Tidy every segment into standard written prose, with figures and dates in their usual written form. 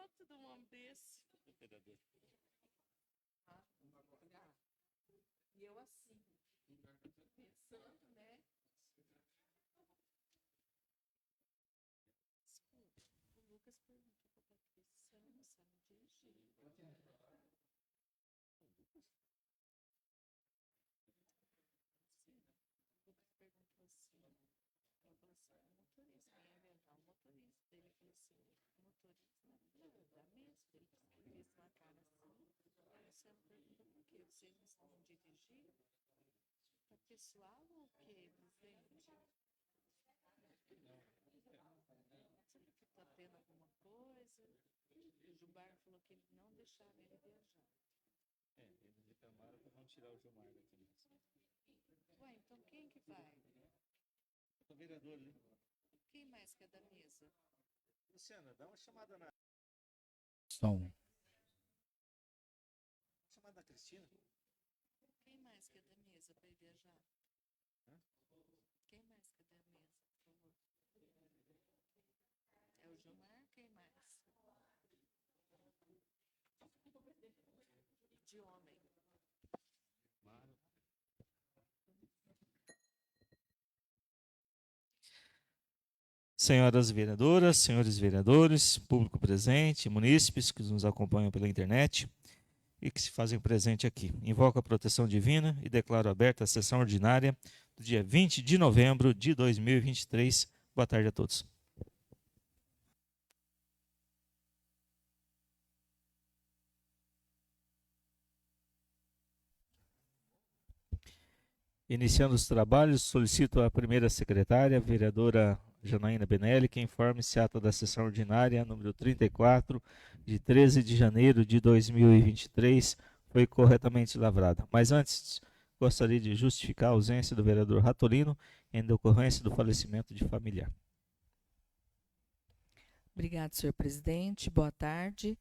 foto de um homem desse. Vereador. E eu assim, pensando, né? Escuta, o Lucas perguntou pra Patrícia se ela não sabe dirigir. O Lucas perguntou assim, ela falou assim, o motorista, quem ia viajar, o motorista. Daí ele falou assim, o motorista, não, dá mesmo. Ele fez uma cara assim, a Luciana perguntou por quê? Vocês não sabem dirigir? Tá pessoal ou o quê, presidente? Será que tá tendo alguma coisa? O Gilmar falou que ele não deixava ele viajar. Eles reclamaram que vão tirar o Gilmar daqui mesmo. Ué, então quem que vai? O vereador ali. Quem mais que é da mesa? Luciana, dá uma chamada na. Som. Chamada da Cristina. Quem mais que é da mesa para ir viajar? Hã? Quem mais que é da mesa, por favor? É o Gilmar? Quem mais? De homem. Mara. Senhoras vereadoras, senhores vereadores, público presente, munícipes que nos acompanham pela internet e que se fazem presente aqui. Invoco a proteção divina e declaro aberta a sessão ordinária do dia 20 de novembro de 2023. Boa tarde a todos. Iniciando os trabalhos, solicito à primeira secretária, a vereadora Janaína Benelli, que informe se a ata da sessão ordinária número 34, de 13 de janeiro de 2023, foi corretamente lavrada. Mas antes, gostaria de justificar a ausência do vereador Ratolino em decorrência do falecimento de familiar. Obrigado, senhor presidente. Boa tarde.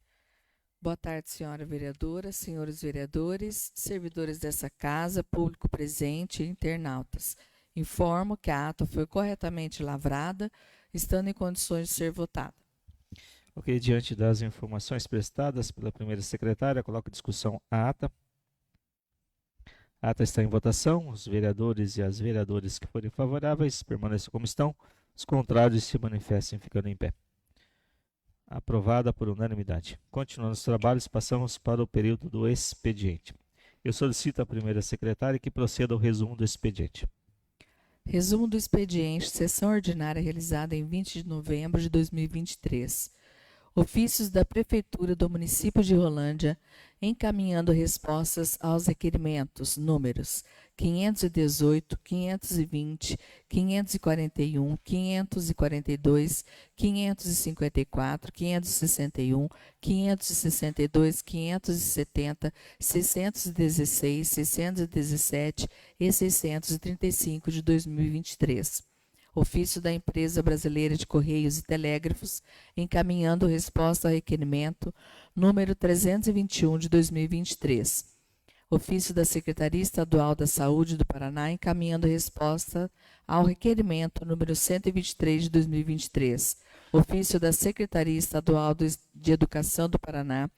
Boa tarde, senhora vereadora, senhores vereadores, servidores dessa casa, público presente e internautas. Informo que a ata foi corretamente lavrada, estando em condições de ser votada. Ok, diante das informações prestadas pela primeira secretária, coloco em discussão a ata. A ata está em votação. Os vereadores e as vereadoras que forem favoráveis permaneçam como estão. Os contrários se manifestem ficando em pé. Aprovada por unanimidade. Continuando os trabalhos, passamos para o período do expediente. Eu solicito à primeira secretária que proceda ao resumo do expediente. Resumo do expediente, sessão ordinária realizada em 20 de novembro de 2023. Ofícios da Prefeitura do município de Rolândia, encaminhando respostas aos requerimentos números 518, 520, 541, 542, 554, 561, 562, 570, 616, 617 e 635 de 2023. Ofício da Empresa Brasileira de Correios e Telégrafos, encaminhando resposta ao requerimento número 321 de 2023. Ofício da Secretaria Estadual da Saúde do Paraná, encaminhando resposta ao requerimento número 123 de 2023. Ofício da Secretaria Estadual de Educação do Paraná,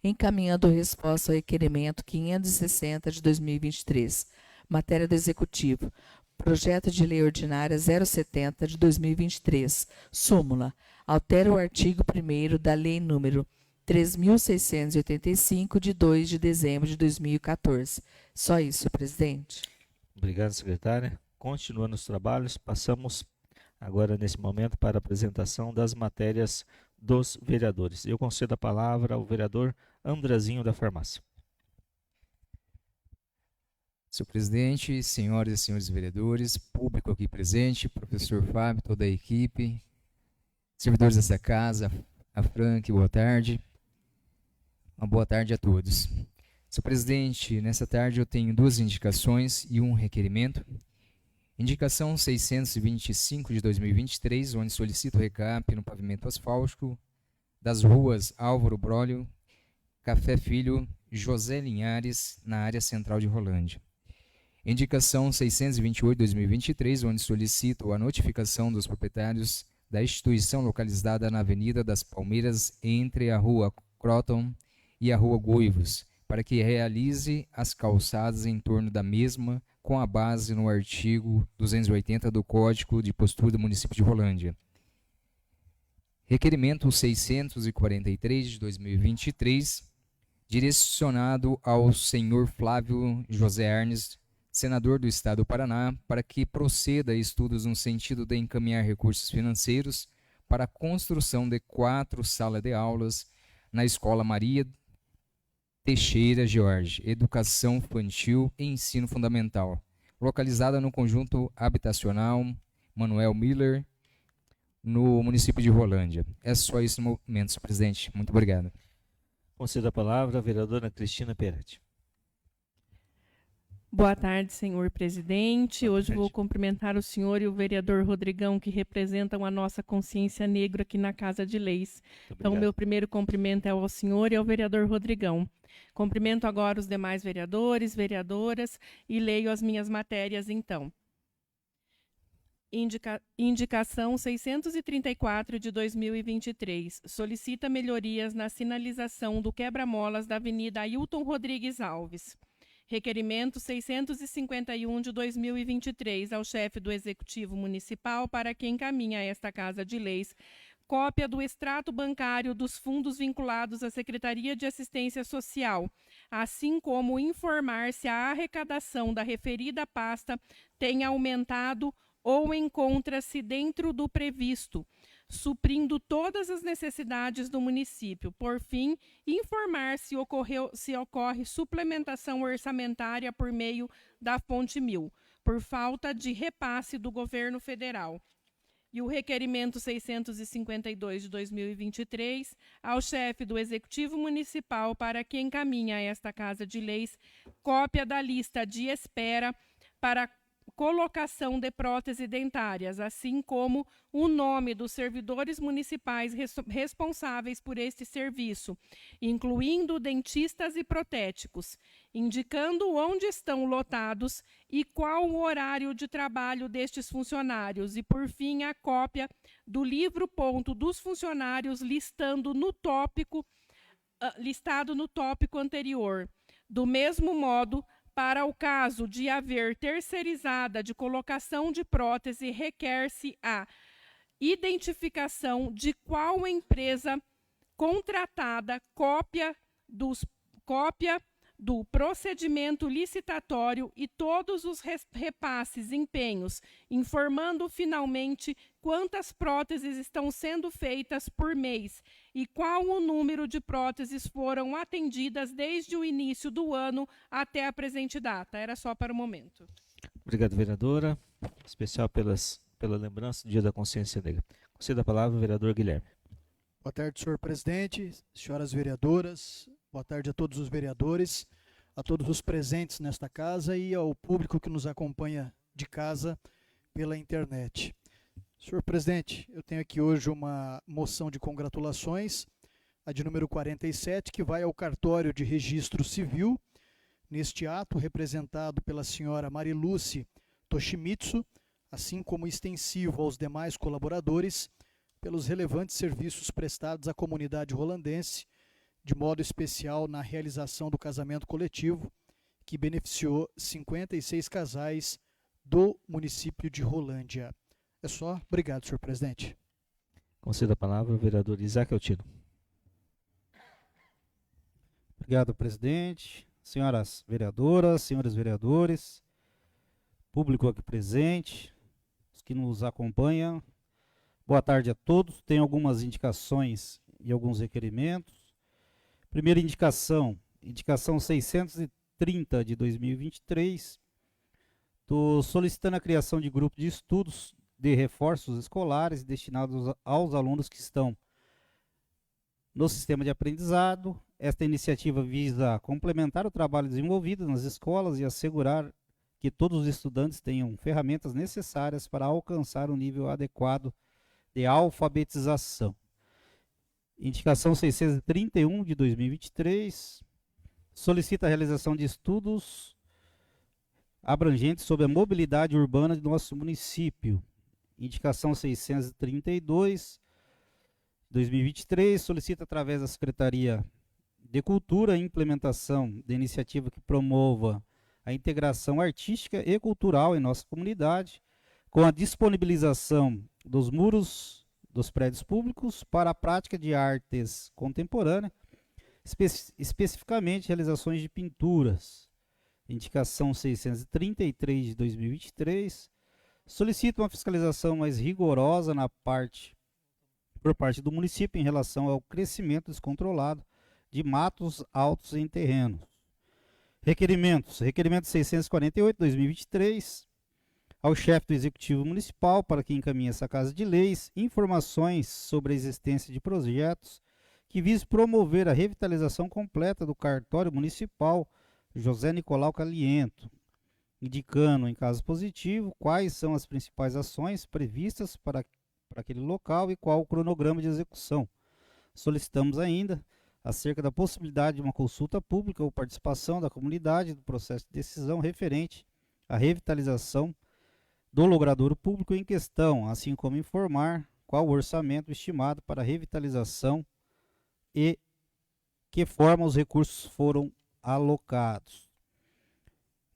encaminhando resposta ao requerimento 560 de 2023. Matéria do Executivo. Projeto de Lei Ordinária 070 de 2023. Súmula. Altera o artigo 1º da Lei número 3.685, de 2 de dezembro de 2014. Só isso, presidente. Obrigado, secretária. Continuando os trabalhos, passamos agora, nesse momento, para a apresentação das matérias dos vereadores. Eu concedo a palavra ao vereador Andrezinho da Farmácia. Senhor presidente, senhoras e senhores vereadores, público aqui presente, professor Fábio, toda a equipe, servidores dessa casa, a Frank, boa tarde. Uma boa tarde a todos. Senhor presidente, nessa tarde eu tenho duas indicações e um requerimento. Indicação 625 de 2023, onde solicito recap no pavimento asfáltico das ruas Álvaro Brólio, Café Filho, José Linhares, na área central de Rolândia. Indicação 628 de 2023, onde solicito a notificação dos proprietários da instituição localizada na Avenida das Palmeiras, entre a Rua Croton e a Rua Goivos, para que realize as calçadas em torno da mesma, com a base no artigo 280 do Código de Postura do Município de Rolândia. Requerimento 643 de 2023, direcionado ao senhor Flávio José Arnes, senador do Estado do Paraná, para que proceda a estudos no sentido de encaminhar recursos financeiros para a construção de 4 salas de aulas na Escola Maria Teixeira Jorge, Educação Infantil e Ensino Fundamental, localizada no conjunto habitacional Manuel Miller, no município de Rolândia. É só isso no momento, senhor presidente. Muito obrigado. Conceda a palavra à vereadora Cristina Peretti. Boa tarde, senhor presidente. Boa Hoje tarde. vou cumprimentar o senhor e o vereador Rodrigão, que representam a nossa consciência negra aqui na Casa de Leis. Muito Então, obrigado. meu primeiro cumprimento é ao senhor e ao vereador Rodrigão. Cumprimento agora os demais vereadores, vereadoras e leio as minhas matérias, então. Indicação 634 de 2023. Solicita melhorias na sinalização do quebra-molas da Avenida Ailton Rodrigues Alves. Requerimento 651 de 2023 ao chefe do Executivo Municipal para que encaminhe a esta Casa de Leis cópia do extrato bancário dos fundos vinculados à Secretaria de Assistência Social, assim como informar se a arrecadação da referida pasta tem aumentado ou encontra-se dentro do previsto, suprindo todas as necessidades do município. Por fim, informar se ocorre suplementação orçamentária por meio da fonte 1000, por falta de repasse do governo federal. E o requerimento 652 de 2023 ao chefe do Executivo Municipal para que encaminhe a esta Casa de Leis cópia da lista de espera para colocação de próteses dentárias, assim como o nome dos servidores municipais responsáveis por este serviço, incluindo dentistas e protéticos, indicando onde estão lotados e qual o horário de trabalho destes funcionários, e, por fim, a cópia do livro-ponto dos funcionários listado no tópico anterior. Do mesmo modo, para o caso de haver terceirizada de colocação de prótese, requer-se a identificação de qual empresa contratada, cópia do procedimento licitatório e todos os repasses, empenhos, informando finalmente quantas próteses estão sendo feitas por mês e qual o número de próteses foram atendidas desde o início do ano até a presente data. Era só para o momento. Obrigado, vereadora. Especial pela lembrança do Dia da Consciência Negra. Conceda a palavra ao vereador Guilherme. Boa tarde, senhor presidente, senhoras vereadoras, boa tarde a todos os vereadores, a todos os presentes nesta casa e ao público que nos acompanha de casa pela internet. Senhor presidente, eu tenho aqui hoje uma moção de congratulações, a de número 47, que vai ao cartório de registro civil, neste ato representado pela senhora Mariluce Toshimitsu, assim como extensivo aos demais colaboradores, pelos relevantes serviços prestados à comunidade rolandense, de modo especial na realização do casamento coletivo, que beneficiou 56 casais do município de Rolândia. É só. Obrigado, senhor presidente. Conceda a palavra ao vereador Isaac Altino. Obrigado, presidente. Senhoras vereadoras, senhores vereadores, público aqui presente, os que nos acompanham, boa tarde a todos. Tenho algumas indicações e alguns requerimentos. Primeira indicação 630 de 2023. Estou solicitando a criação de grupo de estudos de reforços escolares destinados aos alunos que estão no sistema de aprendizado. Esta iniciativa visa complementar o trabalho desenvolvido nas escolas e assegurar que todos os estudantes tenham ferramentas necessárias para alcançar um nível adequado de alfabetização. Indicação 631 de 2023 solicita a realização de estudos abrangentes sobre a mobilidade urbana de nosso município. Indicação 632, 2023, solicita através da Secretaria de Cultura a implementação de iniciativa que promova a integração artística e cultural em nossa comunidade, com a disponibilização dos muros dos prédios públicos para a prática de artes contemporâneas, especificamente realizações de pinturas. Indicação 633 de 2023, solicita uma fiscalização mais rigorosa por parte do município em relação ao crescimento descontrolado de matos altos em terrenos. Requerimentos. Requerimento 648 de 2023, ao chefe do Executivo Municipal para que encaminhe essa Casa de Leis informações sobre a existência de projetos que visem promover a revitalização completa do cartório municipal José Nicolau Caliento, indicando, em caso positivo, quais são as principais ações previstas para aquele local e qual o cronograma de execução. Solicitamos ainda acerca da possibilidade de uma consulta pública ou participação da comunidade no processo de decisão referente à revitalização do logradouro público em questão, assim como informar qual o orçamento estimado para a revitalização e que forma os recursos foram alocados.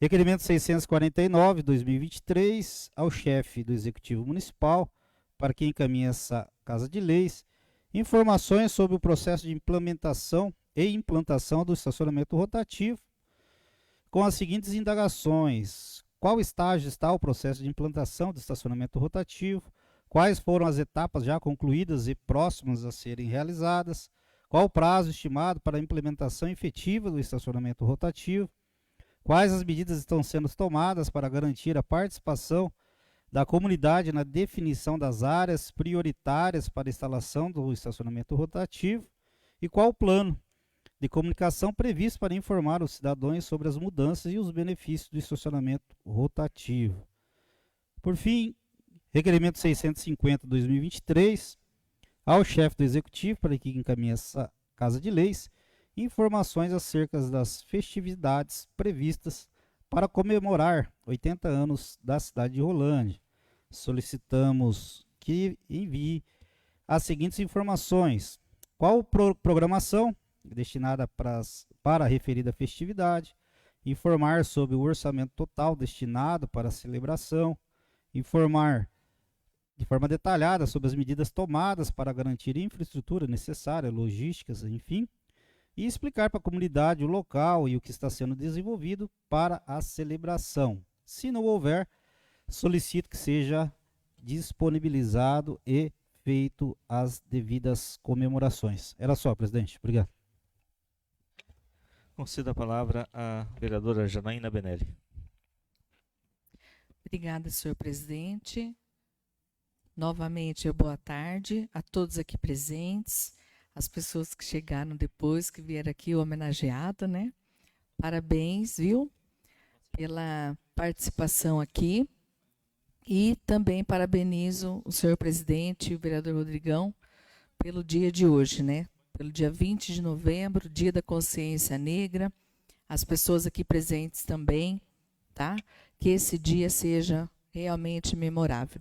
Requerimento 649, 2023, ao chefe do Executivo Municipal, para que encaminhe essa Casa de Leis, informações sobre o processo de implementação e implantação do estacionamento rotativo, com as seguintes indagações: qual estágio está o processo de implantação do estacionamento rotativo, quais foram as etapas já concluídas e próximas a serem realizadas, qual o prazo estimado para a implementação efetiva do estacionamento rotativo, quais as medidas estão sendo tomadas para garantir a participação da comunidade na definição das áreas prioritárias para a instalação do estacionamento rotativo e qual o plano de comunicação previsto para informar os cidadãos sobre as mudanças e os benefícios do estacionamento rotativo. Por fim, requerimento 650/2023, ao chefe do Executivo para que encaminhe essa Casa de Leis informações acerca das festividades previstas para comemorar 80 anos da cidade de Rolândia. Solicitamos que envie as seguintes informações: qual programação destinada para a referida festividade, informar sobre o orçamento total destinado para a celebração, informar de forma detalhada sobre as medidas tomadas para garantir infraestrutura necessária, logísticas, enfim, e explicar para a comunidade o local e o que está sendo desenvolvido para a celebração. Se não houver, solicito que seja disponibilizado e feito as devidas comemorações. Era só, presidente. Obrigado. Concedo a palavra à vereadora Janaína Benelli. Obrigada, senhor presidente. Novamente, boa tarde a todos aqui presentes, as pessoas que chegaram depois, que vieram aqui homenageado, né? Parabéns, viu? Pela participação aqui. E também parabenizo o senhor presidente e o vereador Rodrigão pelo dia de hoje, né? Pelo dia 20 de novembro, Dia da Consciência Negra. As pessoas aqui presentes também, tá? Que esse dia seja realmente memorável.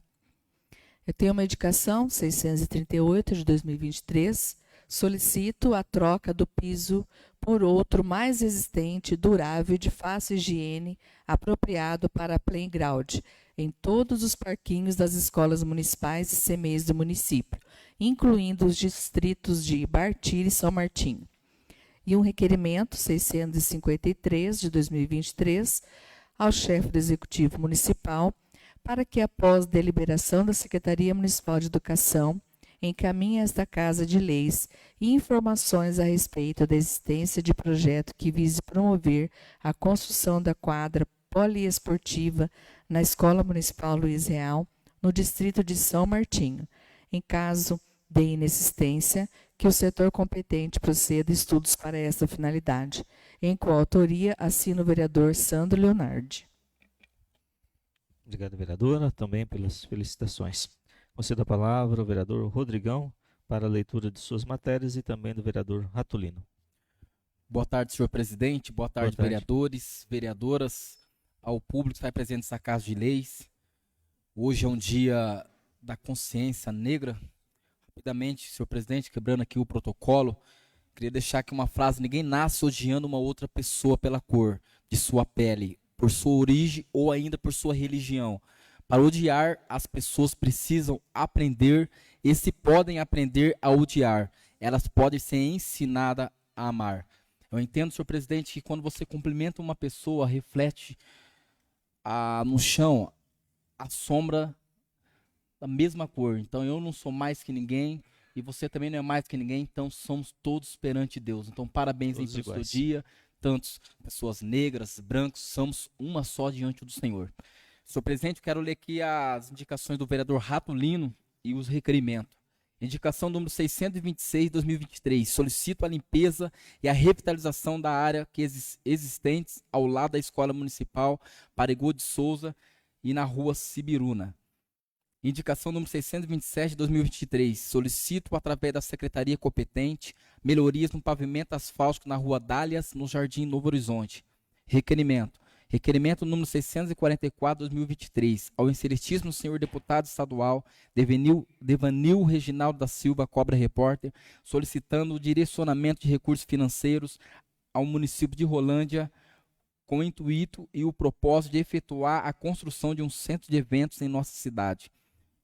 Eu tenho uma indicação 638 de 2023, solicito a troca do piso por outro mais resistente, durável e de fácil higiene, apropriado para a playground, em todos os parquinhos das escolas municipais e CMEs do município, incluindo os distritos de Bartira e São Martinho. E um requerimento 653 de 2023 ao chefe do Executivo Municipal, para que, após deliberação da Secretaria Municipal de Educação, encaminhe esta Casa de Leis informações a respeito da existência de projeto que vise promover a construção da quadra poliesportiva na Escola Municipal Luiz Real, no distrito de São Martinho. Em caso de inexistência, que o setor competente proceda estudos para esta finalidade. Em coautoria, assina o vereador Sandro Leonardi. Obrigado, vereadora, também pelas felicitações. Concedo a palavra ao vereador Rodrigão para a leitura de suas matérias e também do vereador Ratulino. Boa tarde, senhor presidente. Boa tarde, vereadores, vereadoras, ao público que está presente nessa Casa de Leis. Hoje é um dia da consciência negra. Rapidamente, senhor presidente, quebrando aqui o protocolo, queria deixar aqui uma frase: ninguém nasce odiando uma outra pessoa pela cor de sua pele, por sua origem ou ainda por sua religião. Para odiar, as pessoas precisam aprender, e se podem aprender a odiar, elas podem ser ensinadas a amar. Eu entendo, senhor presidente, que quando você cumprimenta uma pessoa, reflete no chão a sombra da mesma cor. Então eu não sou mais que ninguém e você também não é mais que ninguém, então somos todos perante Deus. Então parabéns aí pelo seu dia, tantos pessoas negras, brancos, somos uma só diante do Senhor. Senhor presidente, eu quero ler aqui as indicações do vereador Ratolino e os requerimentos. Indicação número 626, 2023. Solicito a limpeza e a revitalização da área existentes ao lado da Escola Municipal Parigô de Souza e na Rua Sibiruna. Indicação número 627, 2023. Solicito, através da secretaria competente, melhorias no pavimento asfáltico na Rua Dálias, no Jardim Novo Horizonte. Requerimento. Requerimento número 644, 2023. Ao excelentíssimo senhor deputado estadual Devanil Reginaldo da Silva Cobra Repórter, solicitando o direcionamento de recursos financeiros ao município de Rolândia, com o intuito e o propósito de efetuar a construção de um centro de eventos em nossa cidade.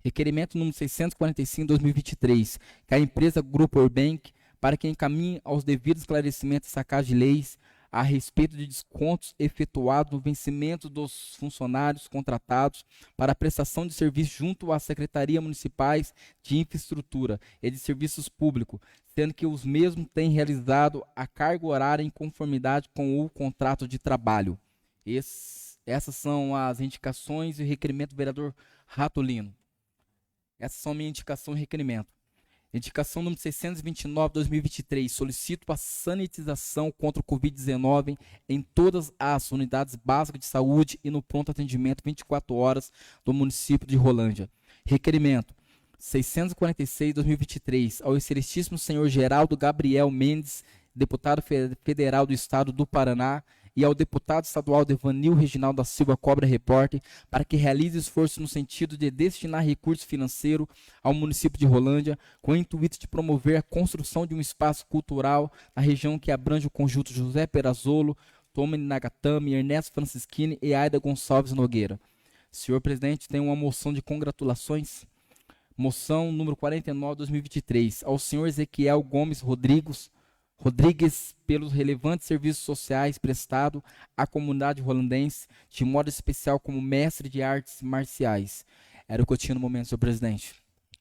Requerimento número 645, 2023, que a empresa Grupo Urbank, para que encaminhe aos devidos esclarecimentos e sacagem de leis a respeito de descontos efetuados no vencimento dos funcionários contratados para a prestação de serviços junto às secretarias municipais de infraestrutura e de serviços públicos, sendo que os mesmos têm realizado a carga horária em conformidade com o contrato de trabalho. Essas são as indicações e o requerimento do vereador Ratolino. Essas são minha indicação e requerimento. Indicação número 629, 2023. Solicito a sanitização contra o Covid-19 em todas as unidades básicas de saúde e no pronto atendimento 24 horas do município de Rolândia. Requerimento 646, 2023. Ao excelentíssimo senhor Geraldo Gabriel Mendes, deputado federal do estado do Paraná, e ao deputado estadual Devanil Reginaldo da Silva Cobra Repórter, para que realize esforço no sentido de destinar recurso financeiro ao município de Rolândia, com o intuito de promover a construção de um espaço cultural na região que abrange o conjunto José Perazzolo, Tommy Nagatami, Ernesto Francischini e Aida Gonçalves Nogueira. Senhor presidente, tem uma moção de congratulações. Moção número 49, 2023. Ao senhor Ezequiel Gomes Rodrigues, pelos relevantes serviços sociais prestados à comunidade rolandense, de modo especial como mestre de artes marciais. Era o que eu tinha no momento, senhor presidente.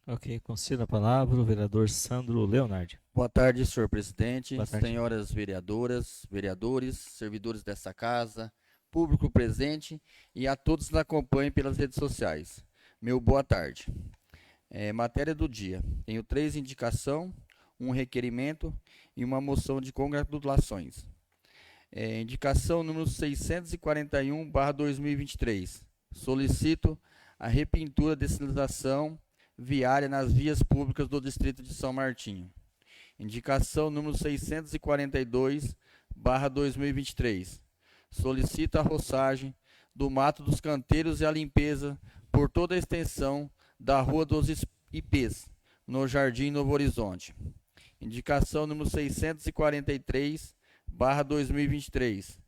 Ok, concedo a palavra o vereador Sandro Leonardi. Boa tarde, senhor presidente, Boa tarde. senhoras vereadoras, vereadores, servidores dessa casa, público presente e a todos que nos acompanhem pelas redes sociais. Meu boa tarde. Matéria do dia. Tenho 3 indicações, um requerimento e uma moção de congratulações. Indicação número 641/2023. Solicito a repintura de sinalização viária nas vias públicas do distrito de São Martinho. Indicação número 642/2023. Solicito a roçagem do mato dos canteiros e a limpeza por toda a extensão da Rua dos Ipês, no Jardim Novo Horizonte. Indicação número 643/2023.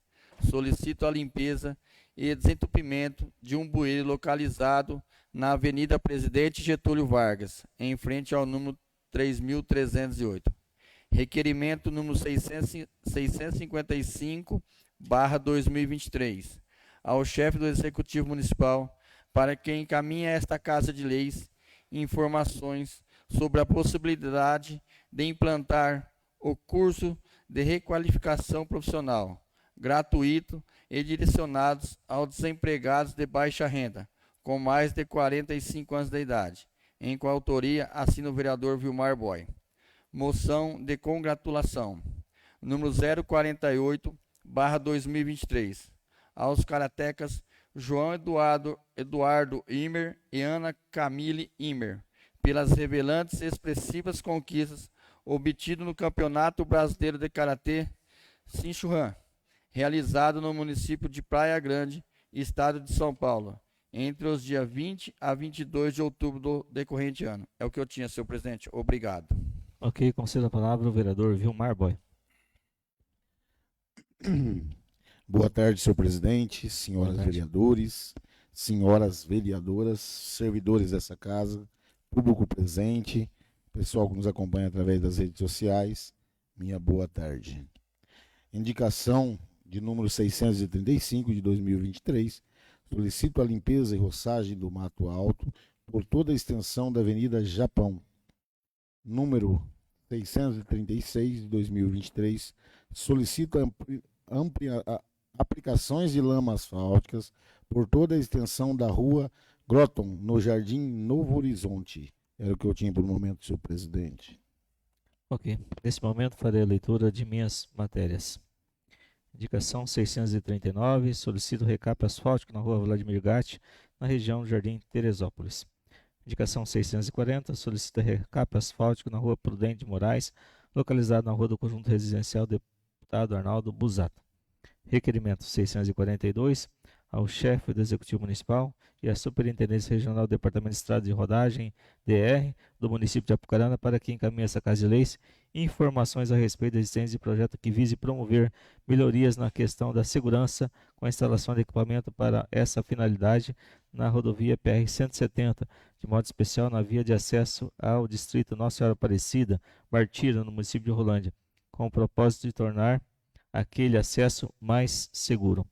Solicito a limpeza e desentupimento de um bueiro localizado na Avenida Presidente Getúlio Vargas, em frente ao número 3308. Requerimento número 655/2023. Ao chefe do Executivo Municipal, para que encaminhe a esta Casa de Leis informações sobre a possibilidade de implantar o curso de requalificação profissional, gratuito e direcionados aos desempregados de baixa renda, com mais de 45 anos de idade, em coautoria assina o vereador Vilmar Boy. Moção de congratulação, número 048/2023, aos karatecas João Eduardo Imer e Ana Camille Imer, pelas revelantes e expressivas conquistas obtidas no Campeonato Brasileiro de Karatê Sinchuan, realizado no município de Praia Grande, estado de São Paulo, entre os dias 20 a 22 de outubro do decorrente ano. É o que eu tinha, senhor presidente. Obrigado. Ok, concedo a palavra ao vereador Vilmar Boy. Boa tarde, senhor presidente, senhoras Boa tarde. vereadores, senhoras vereadoras, servidores dessa casa, público presente, pessoal que nos acompanha através das redes sociais, minha boa tarde. Indicação de número 635 de 2023, solicito a limpeza e roçagem do mato alto por toda a extensão da Avenida Japão. Número 636 de 2023, solicito aplicações de lama asfálticas por toda a extensão da rua Groton, no Jardim Novo Horizonte. Era o que eu tinha por momento, senhor presidente. Ok, nesse momento farei a leitura de minhas matérias. Indicação 639, solicito recape asfáltico na rua Vladimir Gatti, na região do Jardim Teresópolis. Indicação 640, solicita recape asfáltico na rua Prudente de Moraes, localizado na rua do Conjunto Residencial Deputado Arnaldo Busato. Requerimento 642, ao chefe do Executivo Municipal e à Superintendência Regional do Departamento de Estrada de Rodagem, DR, do município de Apucarana, para que encaminhe essa Casa de Leis informações a respeito da existência de projeto que vise promover melhorias na questão da segurança com a instalação de equipamento para essa finalidade na rodovia PR-170, de modo especial na via de acesso ao distrito Nossa Senhora Aparecida, Bartira, no município de Rolândia, com o propósito de tornar aquele acesso mais seguro.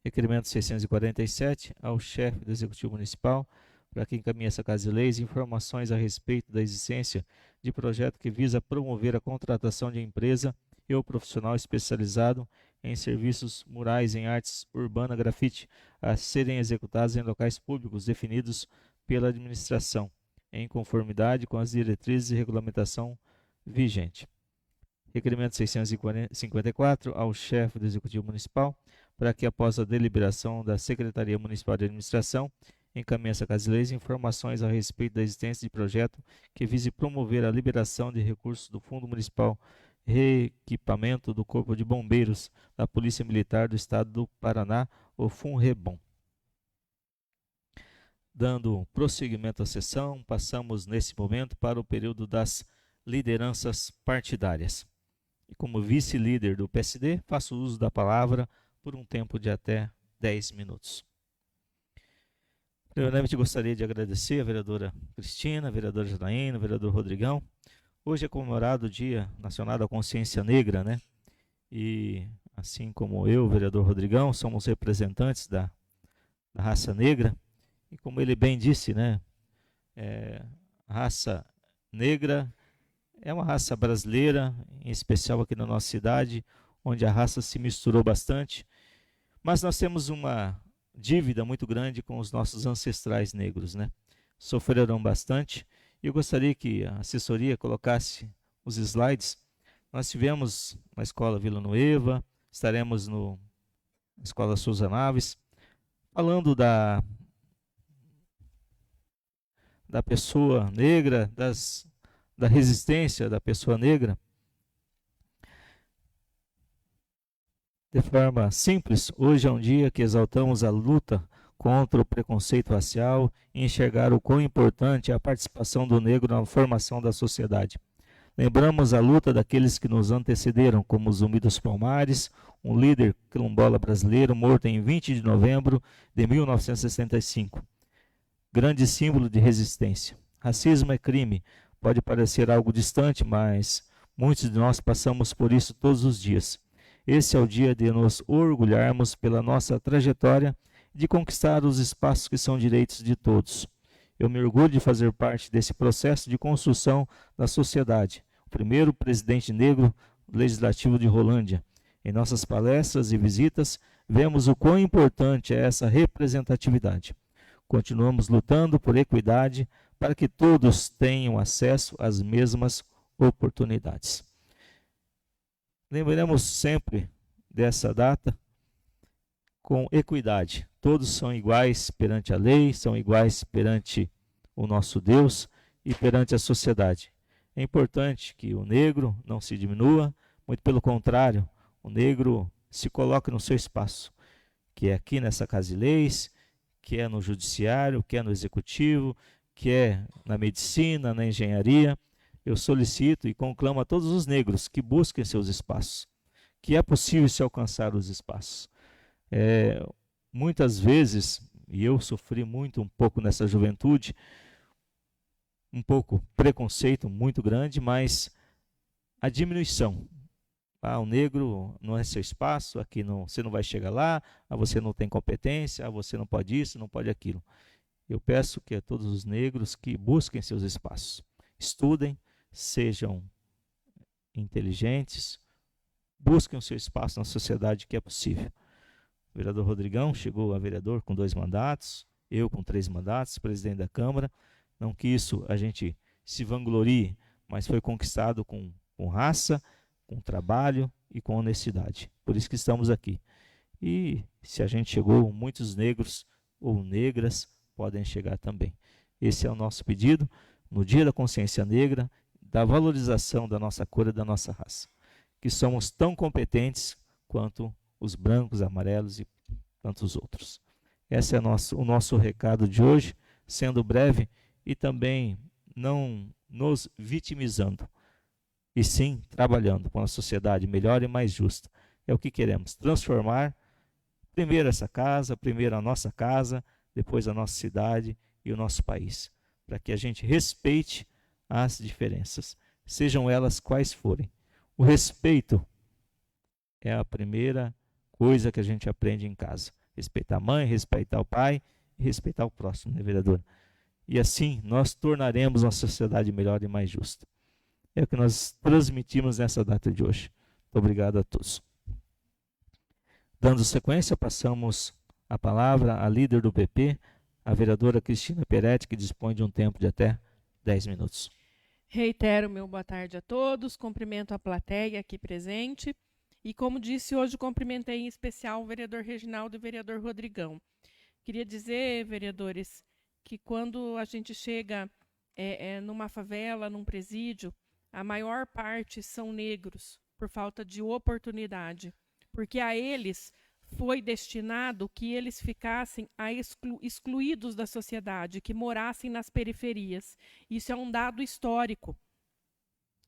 Requerimento 647, ao chefe do Executivo Municipal, para que encaminhe essa Casa de Leis informações a respeito da existência de projeto que visa promover a contratação de empresa e ou profissional especializado em serviços murais em artes urbana grafite a serem executados em locais públicos definidos pela administração, em conformidade com as diretrizes e regulamentação vigente. Requerimento 654 ao chefe do Executivo Municipal, para que após a deliberação da Secretaria Municipal de Administração, encaminhe essa Casa de Leis informações a respeito da existência de projeto que vise promover a liberação de recursos do Fundo Municipal Reequipamento do Corpo de Bombeiros da Polícia Militar do Estado do Paraná, o FUNREBOM. Dando prosseguimento à sessão, passamos nesse momento para o período das lideranças partidárias. E como vice-líder do PSD, faço uso da palavra por um tempo de até 10 minutos. Primeiramente, gostaria de agradecer a vereadora Cristina, a vereadora Janaína, o vereador Rodrigão. Hoje é comemorado o Dia Nacional da Consciência Negra, né? E assim como eu, o vereador Rodrigão, somos representantes da raça negra. E como ele bem disse, né? A raça negra é uma raça brasileira, em especial aqui na nossa cidade, onde a raça se misturou bastante. Mas nós temos uma dívida muito grande com os nossos ancestrais negros, né? Sofreram bastante. E eu gostaria que a assessoria colocasse os slides. Nós tivemos na Escola Vila Nueva, estaremos na Escola Souza Naves, falando da pessoa negra, da resistência da pessoa negra. De forma simples, hoje é um dia que exaltamos a luta contra o preconceito racial e enxergar o quão importante é a participação do negro na formação da sociedade. Lembramos a luta daqueles que nos antecederam, como Zumbi dos Palmares, um líder quilombola brasileiro morto em 20 de novembro de 1965. Grande símbolo de resistência. Racismo é crime. Pode parecer algo distante, mas muitos de nós passamos por isso todos os dias. Esse é o dia de nos orgulharmos pela nossa trajetória de conquistar os espaços que são direitos de todos. Eu me orgulho de fazer parte desse processo de construção da sociedade. O primeiro presidente negro legislativo de Rolândia. Em nossas palestras e visitas, vemos o quão importante é essa representatividade. Continuamos lutando por equidade para que todos tenham acesso às mesmas oportunidades. Lembremos sempre dessa data com equidade. Todos são iguais perante a lei, são iguais perante o nosso Deus e perante a sociedade. É importante que o negro não se diminua, muito pelo contrário, o negro se coloque no seu espaço, que é aqui nessa Casa de Leis, quer no judiciário, quer no executivo, quer na medicina, na engenharia. Eu solicito e conclamo a todos os negros que busquem seus espaços, que é possível se alcançar os espaços. Muitas vezes, e eu sofri muito um pouco nessa juventude, um pouco preconceito muito grande, mas a diminuição. O negro não é seu espaço, aqui não, você não vai chegar lá, você não tem competência, você não pode isso, não pode aquilo. Eu peço que a todos os negros que busquem seus espaços, estudem, sejam inteligentes, busquem o seu espaço na sociedade, que é possível. O vereador Rodrigão chegou a vereador com 2 mandatos, eu com 3 mandatos, presidente da Câmara. Não que isso a gente se vanglorie, mas foi conquistado com raça, com trabalho e com honestidade. Por isso que estamos aqui. E se a gente chegou, muitos negros ou negras podem chegar também. Esse é o nosso pedido no Dia da Consciência Negra, da valorização da nossa cor e da nossa raça. Que somos tão competentes quanto os brancos, amarelos e tantos outros. Esse é o nosso recado de hoje, sendo breve e também não nos vitimizando, e sim trabalhando para uma sociedade melhor e mais justa. É o que queremos, transformar primeiro essa casa, primeiro a nossa casa, depois a nossa cidade e o nosso país, para que a gente respeite as diferenças, sejam elas quais forem. O respeito é a primeira coisa que a gente aprende em casa. Respeitar a mãe, respeitar o pai e respeitar o próximo, né, vereadora? E assim nós tornaremos uma sociedade melhor e mais justa. É o que nós transmitimos nessa data de hoje. Muito obrigado a todos. Dando sequência, passamos a palavra à líder do PP, a vereadora Cristina Peretti, que dispõe de um tempo de até 10 minutos. Reitero meu boa tarde a todos, cumprimento a plateia aqui presente e, como disse hoje, cumprimentei em especial o vereador Reginaldo e o vereador Rodrigão. Queria dizer, vereadores, que quando a gente chega numa favela, num presídio, a maior parte são negros, por falta de oportunidade, porque a eles foi destinado que eles ficassem excluídos da sociedade, que morassem nas periferias. Isso é um dado histórico.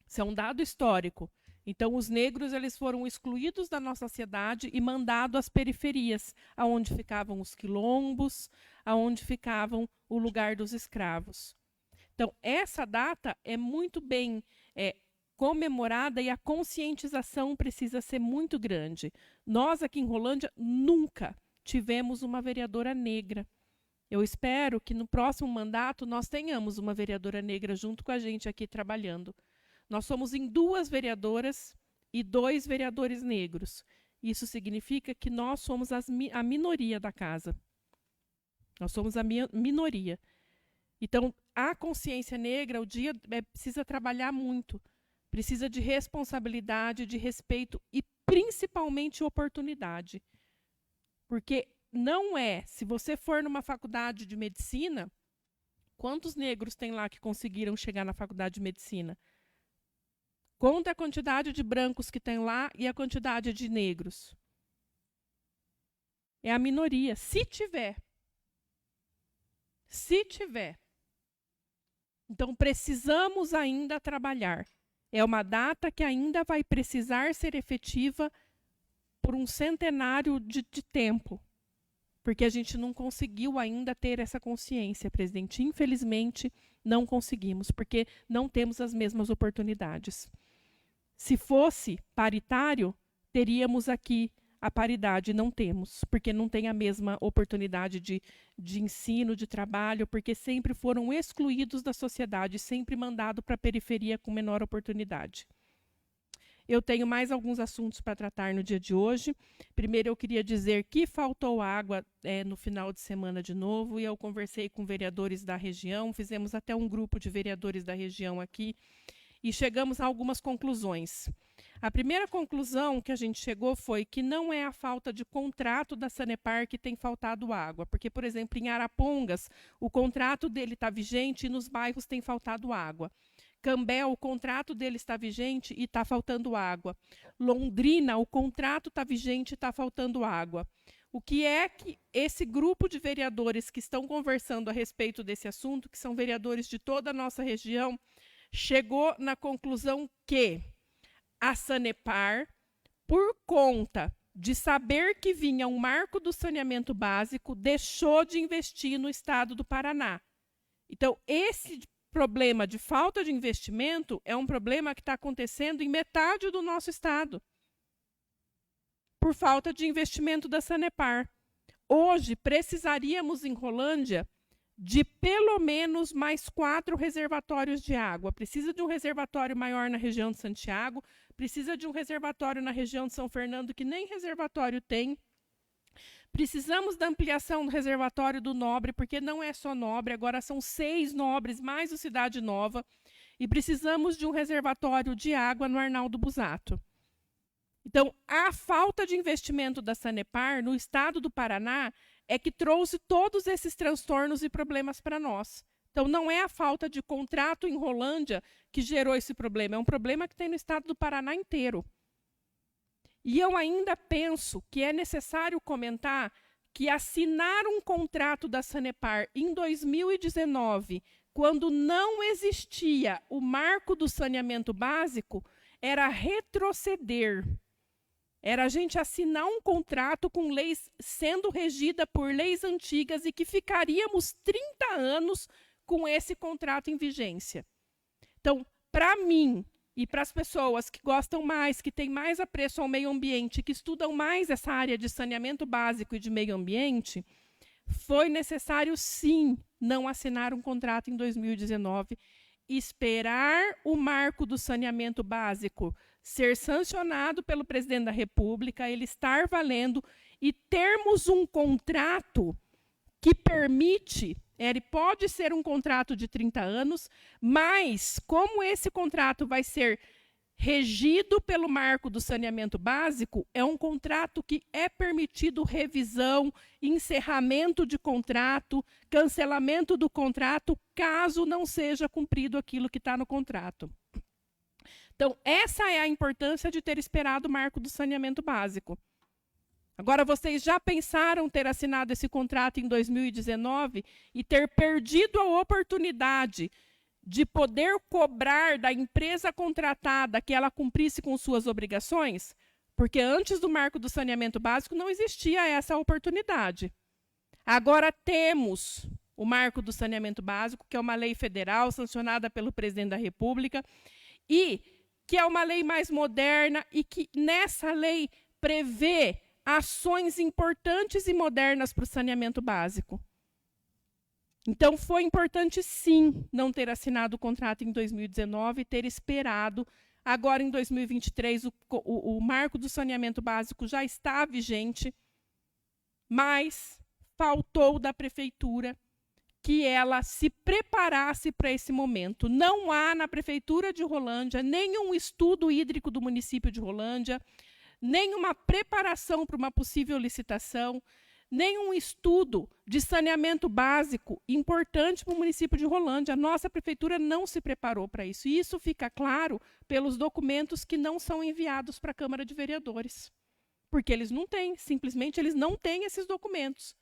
Isso é um dado histórico. Então, os negros eles foram excluídos da nossa sociedade e mandados às periferias, aonde ficavam os quilombos, aonde ficavam o lugar dos escravos. Então, essa data é muito bem comemorada e a conscientização precisa ser muito grande. Nós, aqui em Rolândia, nunca tivemos uma vereadora negra. Eu espero que no próximo mandato nós tenhamos uma vereadora negra junto com a gente aqui trabalhando. Nós somos em 2 vereadoras e 2 vereadores negros. Isso significa que nós somos a minoria da casa. Nós somos a minoria. Então, a consciência negra, o dia precisa trabalhar muito. Precisa de responsabilidade, de respeito e principalmente oportunidade. Porque não se você for numa faculdade de medicina, quantos negros tem lá que conseguiram chegar na faculdade de medicina? Conta a quantidade de brancos que tem lá e a quantidade de negros. É a minoria, se tiver. Se tiver. Então, precisamos ainda trabalhar. É uma data que ainda vai precisar ser efetiva por um centenário de tempo, porque a gente não conseguiu ainda ter essa consciência, presidente. Infelizmente, não conseguimos, porque não temos as mesmas oportunidades. Se fosse paritário, teríamos aqui a paridade, não temos, porque não tem a mesma oportunidade de ensino, de trabalho, porque sempre foram excluídos da sociedade, sempre mandados para a periferia com menor oportunidade. Eu tenho mais alguns assuntos para tratar no dia de hoje. Primeiro, eu queria dizer que faltou água no final de semana de novo, e eu conversei com vereadores da região, fizemos até um grupo de vereadores da região aqui, e chegamos a algumas conclusões. A primeira conclusão que a gente chegou foi que não é a falta de contrato da Sanepar que tem faltado água, porque, por exemplo, em Arapongas, o contrato dele está vigente e nos bairros tem faltado água. Cambé, o contrato dele está vigente e está faltando água. Londrina, o contrato está vigente e está faltando água. o que é que esse grupo de vereadores que estão conversando a respeito desse assunto, que são vereadores de toda a nossa região, chegou na conclusão que a Sanepar, por conta de saber que vinha um marco do saneamento básico, deixou de investir no estado do Paraná. Então, esse problema de falta de investimento é um problema que está acontecendo em metade do nosso estado, por falta de investimento da Sanepar. Hoje, precisaríamos em Rolândia de pelo menos mais 4 reservatórios de água. Precisa de um reservatório maior na região de Santiago, precisa de um reservatório na região de São Fernando, que nem reservatório tem. Precisamos da ampliação do reservatório do Nobre, porque não é só Nobre, agora são 6 Nobres, mais o Cidade Nova. E precisamos de um reservatório de água no Arnaldo Busato. Então, a falta de investimento da Sanepar no estado do Paraná é que trouxe todos esses transtornos e problemas para nós. Então, não é a falta de contrato em Rolândia que gerou esse problema, é um problema que tem no estado do Paraná inteiro. E eu ainda penso que é necessário comentar que assinar um contrato da Sanepar em 2019, quando não existia o marco do saneamento básico, era retroceder. Era a gente assinar um contrato com leis sendo regida por leis antigas e que ficaríamos 30 anos com esse contrato em vigência. Então, para mim e para as pessoas que gostam mais, que têm mais apreço ao meio ambiente, que estudam mais essa área de saneamento básico e de meio ambiente, foi necessário, sim, não assinar um contrato em 2019, esperar o marco do saneamento básico ser sancionado pelo presidente da República, ele estar valendo e termos um contrato que permite, ele pode ser um contrato de 30 anos, mas como esse contrato vai ser regido pelo marco do saneamento básico, é um contrato que é permitido revisão, encerramento de contrato, cancelamento do contrato, caso não seja cumprido aquilo que está no contrato. Então, essa é a importância de ter esperado o marco do saneamento básico. Agora, vocês já pensaram ter assinado esse contrato em 2019 e ter perdido a oportunidade de poder cobrar da empresa contratada que ela cumprisse com suas obrigações? Porque antes do marco do saneamento básico não existia essa oportunidade. Agora temos o marco do saneamento básico, que é uma lei federal sancionada pelo presidente da República, e que é uma lei mais moderna e que nessa lei prevê ações importantes e modernas para o saneamento básico. Então, foi importante, sim, não ter assinado o contrato em 2019 e ter esperado. Agora, em 2023, o marco do saneamento básico já está vigente, mas faltou da prefeitura que ela se preparasse para esse momento. Não há na prefeitura de Rolândia nenhum estudo hídrico do município de Rolândia, nenhuma preparação para uma possível licitação, nenhum estudo de saneamento básico importante para o município de Rolândia. A nossa prefeitura não se preparou para isso. E isso fica claro pelos documentos que não são enviados para a Câmara de Vereadores. Porque eles não têm, simplesmente eles não têm esses documentos.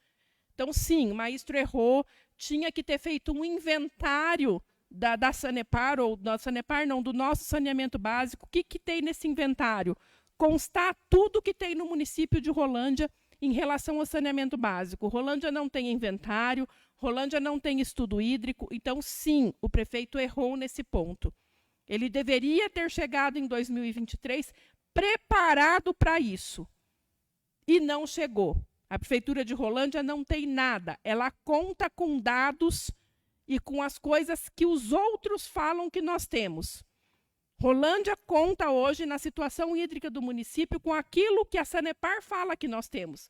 Então, sim, o maestro errou, tinha que ter feito um inventário da Sanepar, ou da Sanepar não, do nosso saneamento básico. O que tem nesse inventário? Constar tudo que tem no município de Rolândia em relação ao saneamento básico. Rolândia não tem inventário, Rolândia não tem estudo hídrico, então, sim, o prefeito errou nesse ponto. Ele deveria ter chegado em 2023 preparado para isso, e não chegou. A prefeitura de Rolândia não tem nada, ela conta com dados e com as coisas que os outros falam que nós temos. Rolândia conta hoje na situação hídrica do município com aquilo que a Sanepar fala que nós temos.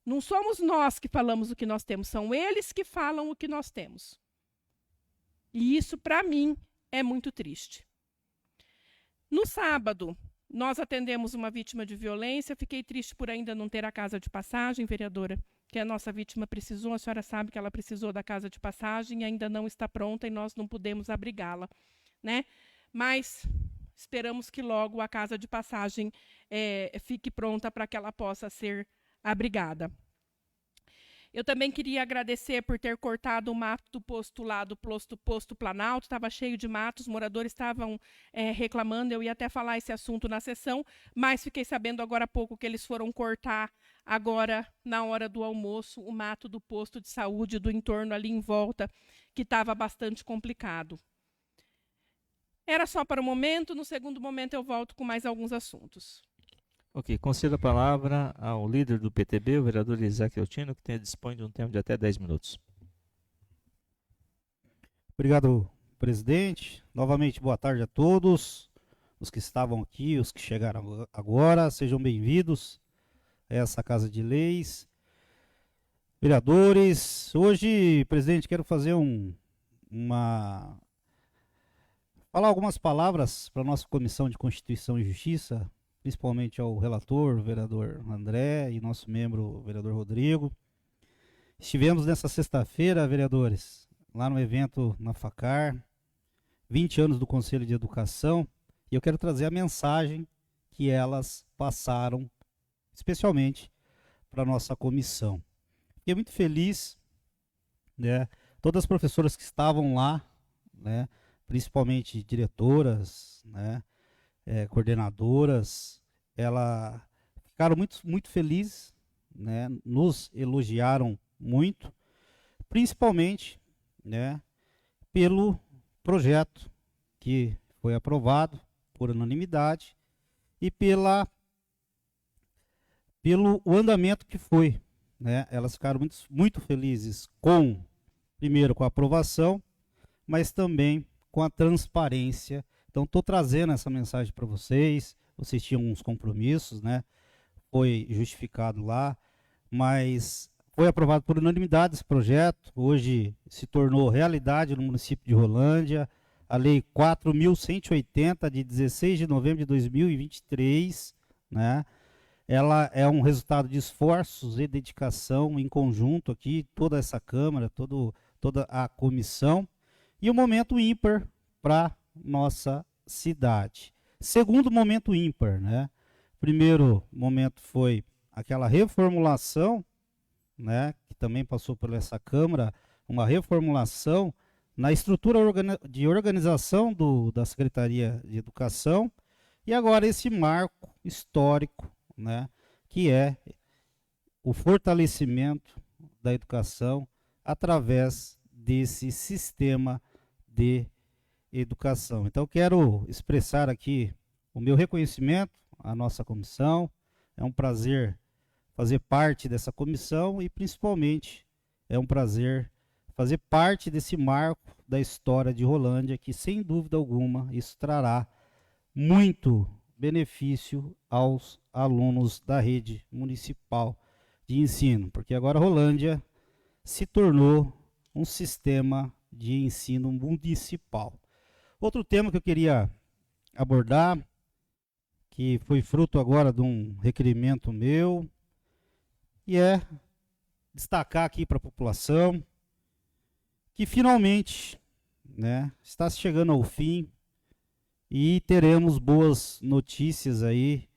Não somos nós que falamos o que nós temos, são eles que falam o que nós temos. E isso, para mim, é muito triste. No sábado, nós atendemos uma vítima de violência. Fiquei triste por ainda não ter a casa de passagem, vereadora, que a nossa vítima precisou. A senhora sabe que ela precisou da casa de passagem, ainda não está pronta e nós não pudemos abrigá-la, né? Mas esperamos que logo a casa de passagem fique pronta para que ela possa ser abrigada. Eu também queria agradecer por ter cortado o mato do posto lá do posto Planalto, estava cheio de matos, os moradores estavam reclamando, eu ia até falar esse assunto na sessão, mas fiquei sabendo agora há pouco que eles foram cortar agora, na hora do almoço, o mato do posto de saúde, do entorno ali em volta, que estava bastante complicado. Era só para o momento, no segundo momento eu volto com mais alguns assuntos. Ok, concedo a palavra ao líder do PTB, o vereador Isaac Altino, que dispõe de um tempo de até 10 minutos. Obrigado, presidente. Novamente, boa tarde a todos, os que estavam aqui, os que chegaram agora, sejam bem-vindos a essa Casa de Leis. Vereadores, hoje, presidente, quero fazer falar algumas palavras para a nossa Comissão de Constituição e Justiça, principalmente ao relator, o vereador André, e nosso membro, o vereador Rodrigo. Estivemos nessa sexta-feira, vereadores, lá no evento na FACAR, 20 anos do Conselho de Educação, e eu quero trazer a mensagem que elas passaram, especialmente para a nossa comissão. Fiquei muito feliz, né, todas as professoras que estavam lá, né, principalmente diretoras, né, coordenadoras, elas ficaram muito felizes, né, nos elogiaram muito, principalmente, né, pelo projeto que foi aprovado por unanimidade e pelo andamento que foi, né. Elas ficaram muito felizes primeiro com a aprovação, mas também com a transparência. Então, estou trazendo essa mensagem para vocês. Vocês tinham uns compromissos, né? Foi justificado lá, mas foi aprovado por unanimidade esse projeto. Hoje se tornou realidade no município de Rolândia. A Lei 4.180, de 16 de novembro de 2023, né? Ela é um resultado de esforços e dedicação em conjunto aqui, toda essa Câmara, toda a comissão. E um momento ímpar para nossa cidade. Segundo momento ímpar, né? Primeiro momento foi aquela reformulação, né, que também passou por essa Câmara, uma reformulação na estrutura de organização da Secretaria de Educação, e agora esse marco histórico, né, que é o fortalecimento da educação através desse sistema de educação. Então, quero expressar aqui o meu reconhecimento à nossa comissão. É um prazer fazer parte dessa comissão e, principalmente, é um prazer fazer parte desse marco da história de Rolândia, que, sem dúvida alguma, isso trará muito benefício aos alunos da rede municipal de ensino, porque agora Rolândia se tornou um sistema de ensino municipal. Outro tema que eu queria abordar, que foi fruto agora de um requerimento meu, e é destacar aqui para a população que finalmente, né, está chegando ao fim e teremos boas notícias aí,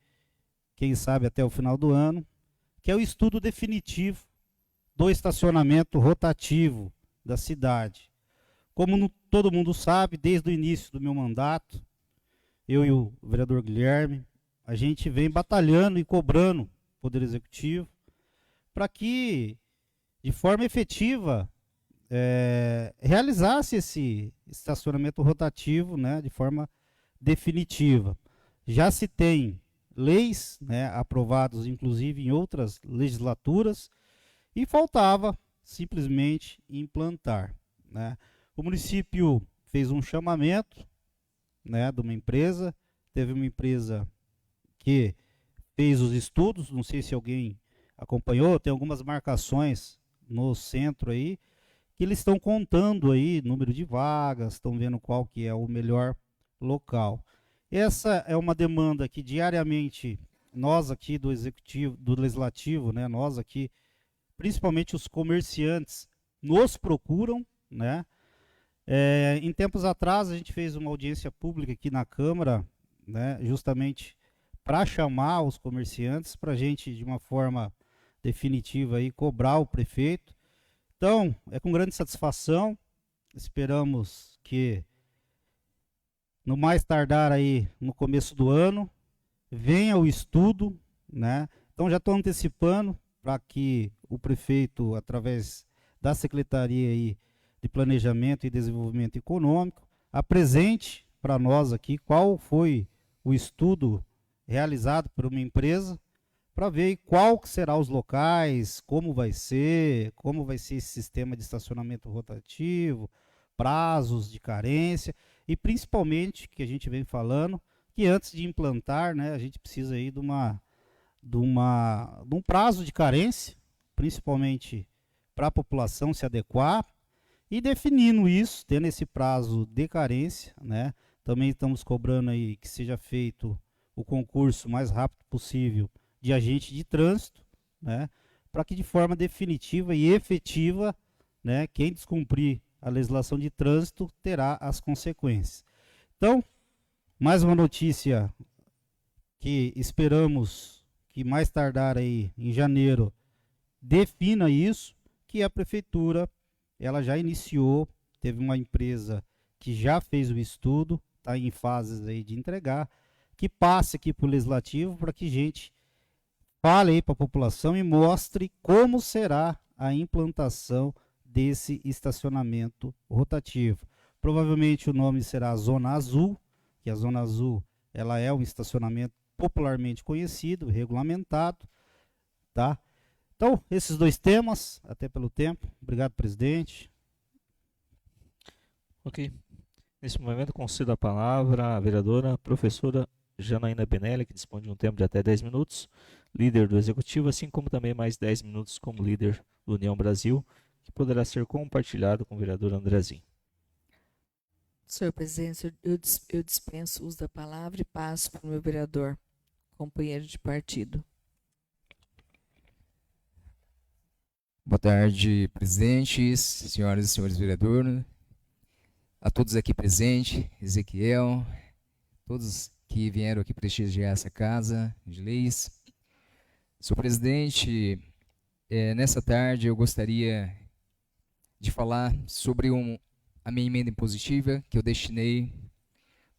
quem sabe até o final do ano, que é o estudo definitivo do estacionamento rotativo da cidade. Como todo mundo sabe, desde o início do meu mandato, eu e o vereador Guilherme, a gente vem batalhando e cobrando o Poder Executivo para que, de forma efetiva, realizasse esse estacionamento rotativo, né, de forma definitiva. Já se tem leis, né, aprovadas, inclusive, em outras legislaturas, e faltava simplesmente implantar, né. O município fez um chamamento, né, de uma empresa, teve uma empresa que fez os estudos, não sei se alguém acompanhou, tem algumas marcações no centro aí, que eles estão contando aí número de vagas, estão vendo qual que é o melhor local. Essa é uma demanda que diariamente nós aqui do Executivo, do Legislativo, né, nós aqui, principalmente os comerciantes, nos procuram, né. Em tempos atrás a gente fez uma audiência pública aqui na Câmara, né, justamente para chamar os comerciantes, para a gente, de uma forma definitiva aí, cobrar o prefeito. Então, é com grande satisfação, esperamos que no mais tardar aí no começo do ano, venha o estudo, né? Então já estou antecipando para que o prefeito, através da Secretaria aí de Planejamento e Desenvolvimento Econômico, apresente para nós aqui qual foi o estudo realizado por uma empresa, para ver qual será os locais, como vai ser esse sistema de estacionamento rotativo, prazos de carência e principalmente, que a gente vem falando, que antes de implantar, né, a gente precisa aí de um prazo de carência, principalmente para a população se adequar, e definindo isso, tendo esse prazo de carência, né, também estamos cobrando aí que seja feito o concurso o mais rápido possível de agente de trânsito, né, para que de forma definitiva e efetiva, né, quem descumprir a legislação de trânsito terá as consequências. Então, mais uma notícia que esperamos que mais tardar aí em janeiro defina isso, que a prefeitura ela já iniciou, teve uma empresa que já fez o estudo, está em fases aí de entregar, que passe aqui para o legislativo para que a gente fale aí para a população e mostre como será a implantação desse estacionamento rotativo. Provavelmente o nome será Zona Azul, que a Zona Azul ela é um estacionamento popularmente conhecido, regulamentado, tá? Então, esses dois temas, até pelo tempo. Obrigado, presidente. Ok. Nesse momento, concedo a palavra à vereadora professora Janaína Benelli, que dispõe de um tempo de até 10 minutos, líder do Executivo, assim como também mais 10 minutos como líder do União Brasil, que poderá ser compartilhado com o vereador Andrezinho. Senhor presidente, eu dispenso o uso da palavra e passo para o meu vereador, companheiro de partido. Boa tarde, presidentes, senhoras e senhores vereadores, a todos aqui presentes, Ezequiel, todos que vieram aqui prestigiar essa casa de leis. Senhor presidente, nessa tarde eu gostaria de falar sobre a minha emenda impositiva que eu destinei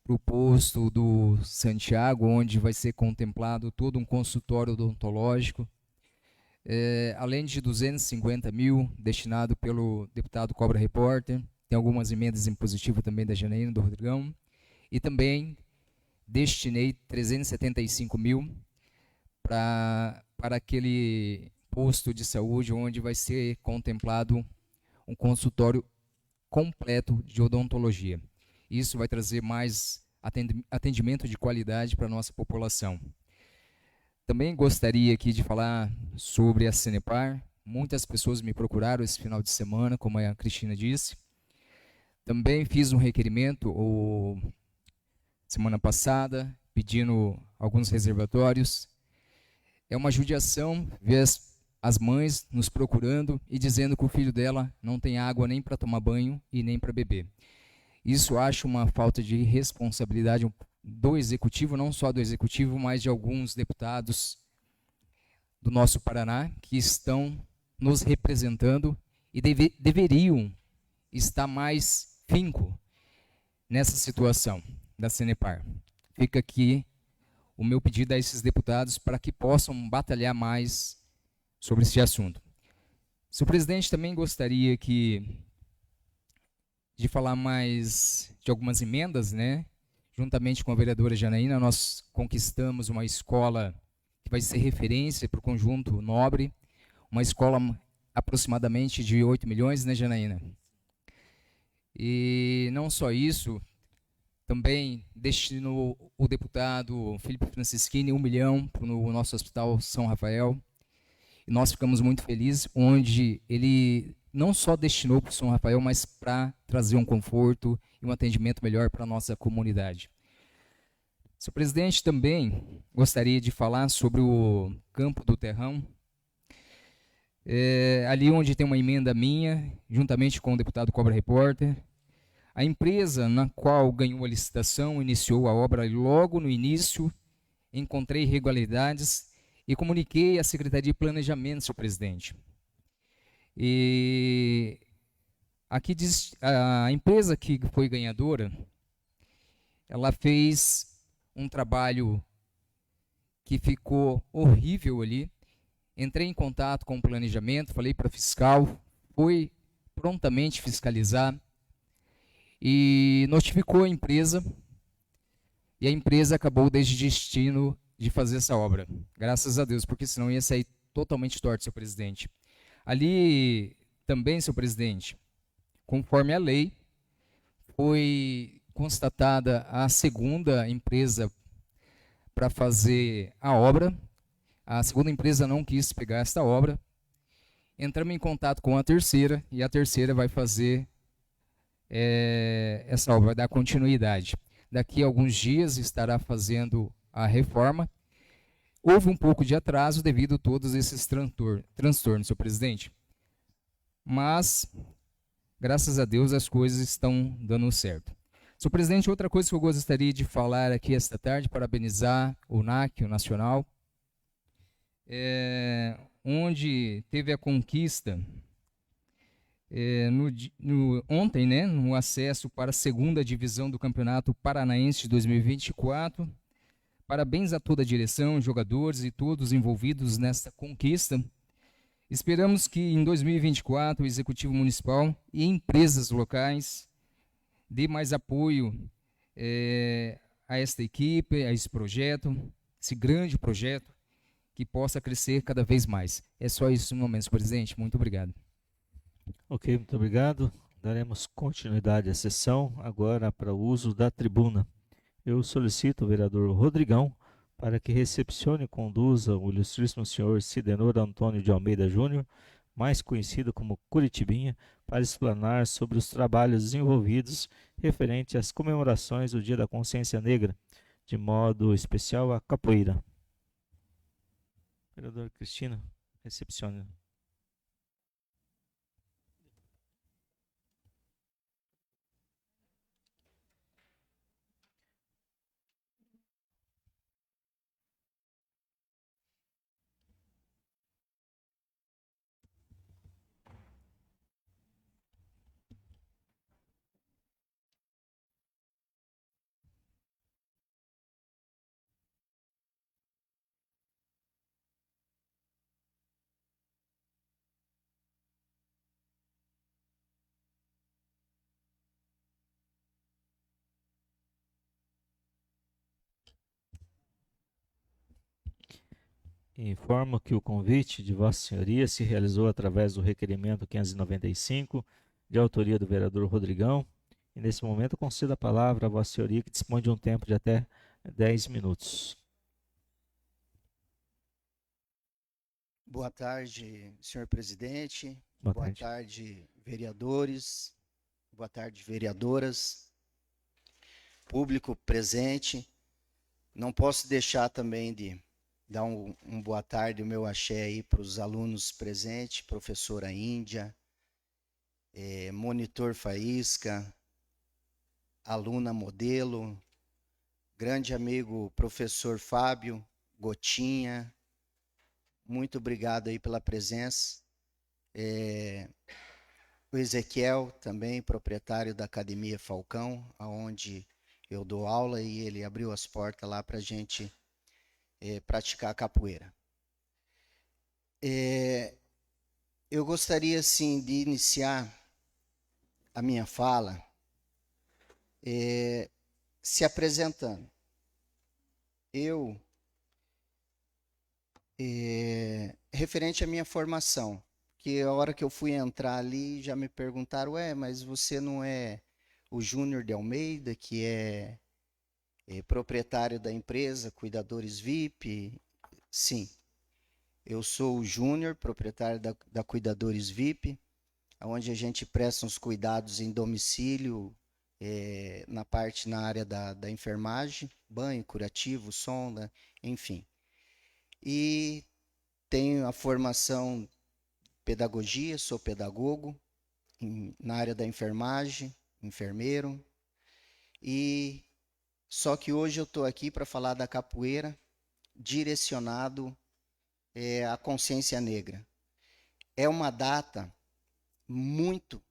para o posto do Santiago, onde vai ser contemplado todo um consultório odontológico, além de 250 mil destinado pelo deputado Cobra Repórter. Tem algumas emendas impositivas também da Janaína, do Rodrigão, e também destinei 375 mil para aquele posto de saúde onde vai ser contemplado um consultório completo de odontologia. Isso vai trazer mais atendimento de qualidade para a nossa população. Também gostaria aqui de falar sobre a Sanepar. Muitas pessoas me procuraram esse final de semana, como a Cristina disse. Também fiz um requerimento semana passada, pedindo alguns reservatórios. É uma judiação ver as mães nos procurando e dizendo que o filho dela não tem água nem para tomar banho e nem para beber. Isso acho uma falta de responsabilidade do Executivo, não só do Executivo, mas de alguns deputados do nosso Paraná que estão nos representando e deveriam estar mais finco nessa situação da Sanepar. Fica aqui o meu pedido a esses deputados para que possam batalhar mais sobre esse assunto. Senhor presidente, também gostaria de falar mais de algumas emendas, né? Juntamente com a vereadora Janaína, nós conquistamos uma escola que vai ser referência para o conjunto nobre, uma escola aproximadamente de 8 milhões, né, Janaína? E não só isso, também destinou o deputado Felipe Francischini 1 milhão para o nosso Hospital São Rafael. E nós ficamos muito felizes, onde ele não só destinou para o São Rafael, mas para trazer um conforto e um atendimento melhor para a nossa comunidade. Senhor presidente, também gostaria de falar sobre o Campo do Terrão. Ali onde tem uma emenda minha, juntamente com o deputado Cobra Repórter. A empresa na qual ganhou a licitação iniciou a obra logo no início, encontrei irregularidades e comuniquei à Secretaria de Planejamento, senhor presidente. E aqui diz, a empresa que foi ganhadora, ela fez um trabalho que ficou horrível ali. Entrei em contato com o planejamento, falei para a fiscal, foi prontamente fiscalizar e notificou a empresa, e a empresa acabou desde destino de fazer essa obra. Graças a Deus, porque senão ia sair totalmente torto, senhor presidente. Ali também, senhor presidente, conforme a lei, foi constatada a segunda empresa para fazer a obra. A segunda empresa não quis pegar esta obra. Entramos em contato com a terceira, e a terceira vai fazer essa obra, vai dar continuidade. Daqui a alguns dias estará fazendo a reforma. Houve um pouco de atraso devido a todos esses transtornos, senhor presidente. Mas, graças a Deus, as coisas estão dando certo. Senhor presidente, outra coisa que eu gostaria de falar aqui esta tarde, parabenizar o NAC, o Nacional, onde teve a conquista ontem, né, no acesso para a segunda divisão do Campeonato Paranaense de 2024. Parabéns a toda a direção, jogadores e todos envolvidos nesta conquista. Esperamos que em 2024 o Executivo Municipal e empresas locais dê mais apoio a esta equipe, a esse projeto, esse grande projeto, que possa crescer cada vez mais. É só isso no momento, senhor presidente. Muito obrigado. Ok, muito obrigado. Daremos continuidade à sessão agora para o uso da tribuna. Eu solicito o vereador Rodrigão para que recepcione e conduza o ilustríssimo senhor Cidenor Antônio de Almeida Júnior, mais conhecido como Curitibinha, para explanar sobre os trabalhos desenvolvidos referente às comemorações do Dia da Consciência Negra, de modo especial a capoeira. Vereador Cristina, recepcione. Informo que o convite de Vossa Senhoria se realizou através do requerimento 595, de autoria do vereador Rodrigão. E nesse momento concedo a palavra a Vossa Senhoria, que dispõe de um tempo de até 10 minutos. Boa tarde, senhor presidente. Boa tarde, vereadores. Boa tarde, vereadoras. Público presente. Não posso deixar também de dar um boa tarde, o meu axé aí para os alunos presentes, professora Índia, monitor Faísca, aluna modelo, grande amigo professor Fábio, Gotinha, muito obrigado aí pela presença. O Ezequiel também, proprietário da Academia Falcão, onde eu dou aula, e ele abriu as portas lá para a gente praticar capoeira. Eu gostaria, assim, de iniciar a minha fala se apresentando. Eu, referente à minha formação, que a hora que eu fui entrar ali, já me perguntaram, mas você não é o Júnior de Almeida, que é proprietário da empresa Cuidadores VIP? Sim, eu sou o Júnior, proprietário da Cuidadores VIP, onde a gente presta uns cuidados em domicílio, na área da enfermagem, banho, curativo, sonda, enfim. E tenho a formação pedagogia, sou pedagogo na área da enfermagem, enfermeiro, e só que hoje eu estou aqui para falar da capoeira, direcionado a Consciência Negra. É uma data muito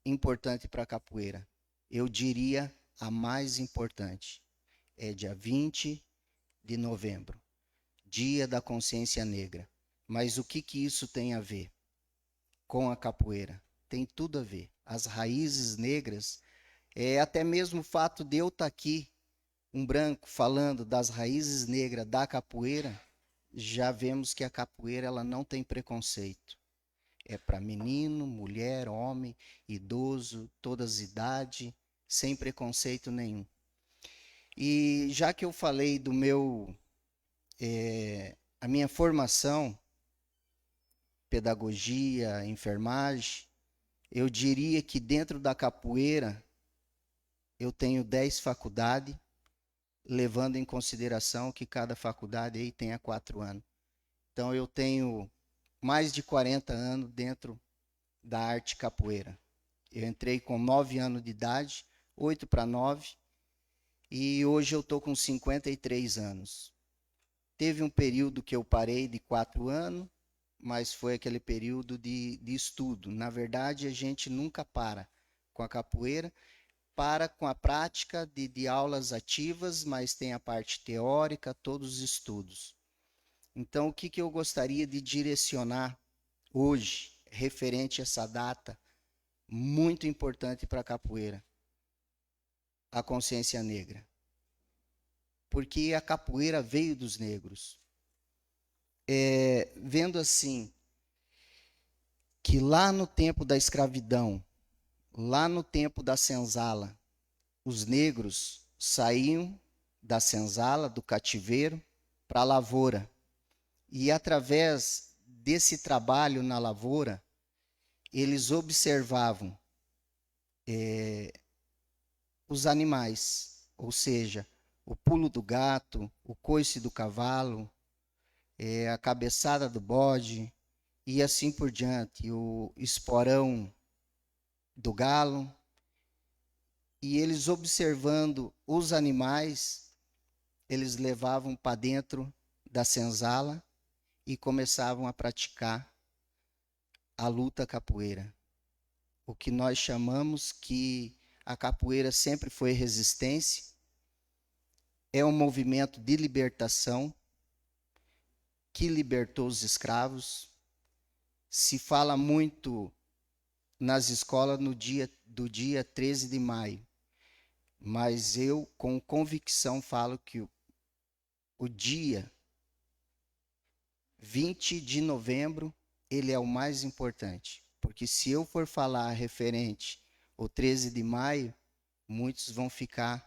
importante para a capoeira. Eu diria a mais importante. É dia 20 de novembro, Dia da Consciência Negra. Mas o que isso tem a ver com a capoeira? Tem tudo a ver. As raízes negras, até mesmo o fato de eu estar aqui, um branco, falando das raízes negras da capoeira, já vemos que a capoeira ela não tem preconceito. É para menino, mulher, homem, idoso, todas as idades, sem preconceito nenhum. E já que eu falei do a minha formação, pedagogia, enfermagem, eu diria que dentro da capoeira eu tenho 10 faculdades, levando em consideração que cada faculdade aí tenha 4 anos. Então eu tenho mais de 40 anos dentro da arte capoeira. Eu entrei com 9 anos de idade, 8 para 9, e hoje eu estou com 53 anos. Teve um período que eu parei de 4 anos, mas foi aquele período de estudo. Na verdade, a gente nunca para com a capoeira, para com a prática de aulas ativas, mas tem a parte teórica, todos os estudos. Então, o que eu gostaria de direcionar hoje, referente a essa data, muito importante para a capoeira? A consciência negra. Porque a capoeira veio dos negros. Vendo assim, que lá no tempo da escravidão, lá no tempo da senzala, os negros saíam da senzala, do cativeiro, para a lavoura. E através desse trabalho na lavoura, eles observavam os animais, ou seja, o pulo do gato, o coice do cavalo, a cabeçada do bode, e assim por diante, o esporão do galo. E eles observando os animais, eles levavam para dentro da senzala e começavam a praticar a luta capoeira. O que nós chamamos que a capoeira sempre foi resistência, é um movimento de libertação que libertou os escravos. Se fala muito nas escolas do dia 13 de maio, mas eu com convicção falo que o dia 20 de novembro, ele é o mais importante. Porque se eu for falar referente ao 13 de maio, muitos vão ficar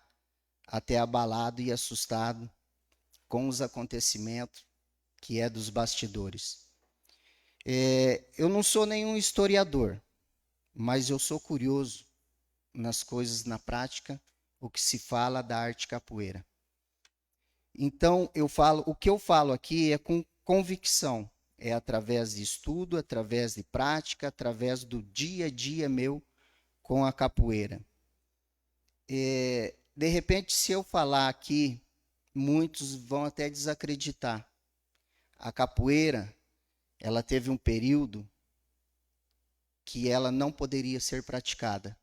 até abalados e assustados com os acontecimentos que é dos bastidores. Eu não sou nenhum historiador, mas eu sou curioso nas coisas na prática, o que se fala da arte capoeira. Então, o que eu falo aqui é com convicção, é através de estudo, através de prática, através do dia a dia meu com a capoeira. De repente, se eu falar aqui, muitos vão até desacreditar. A capoeira, ela teve um período que ela não poderia ser praticada.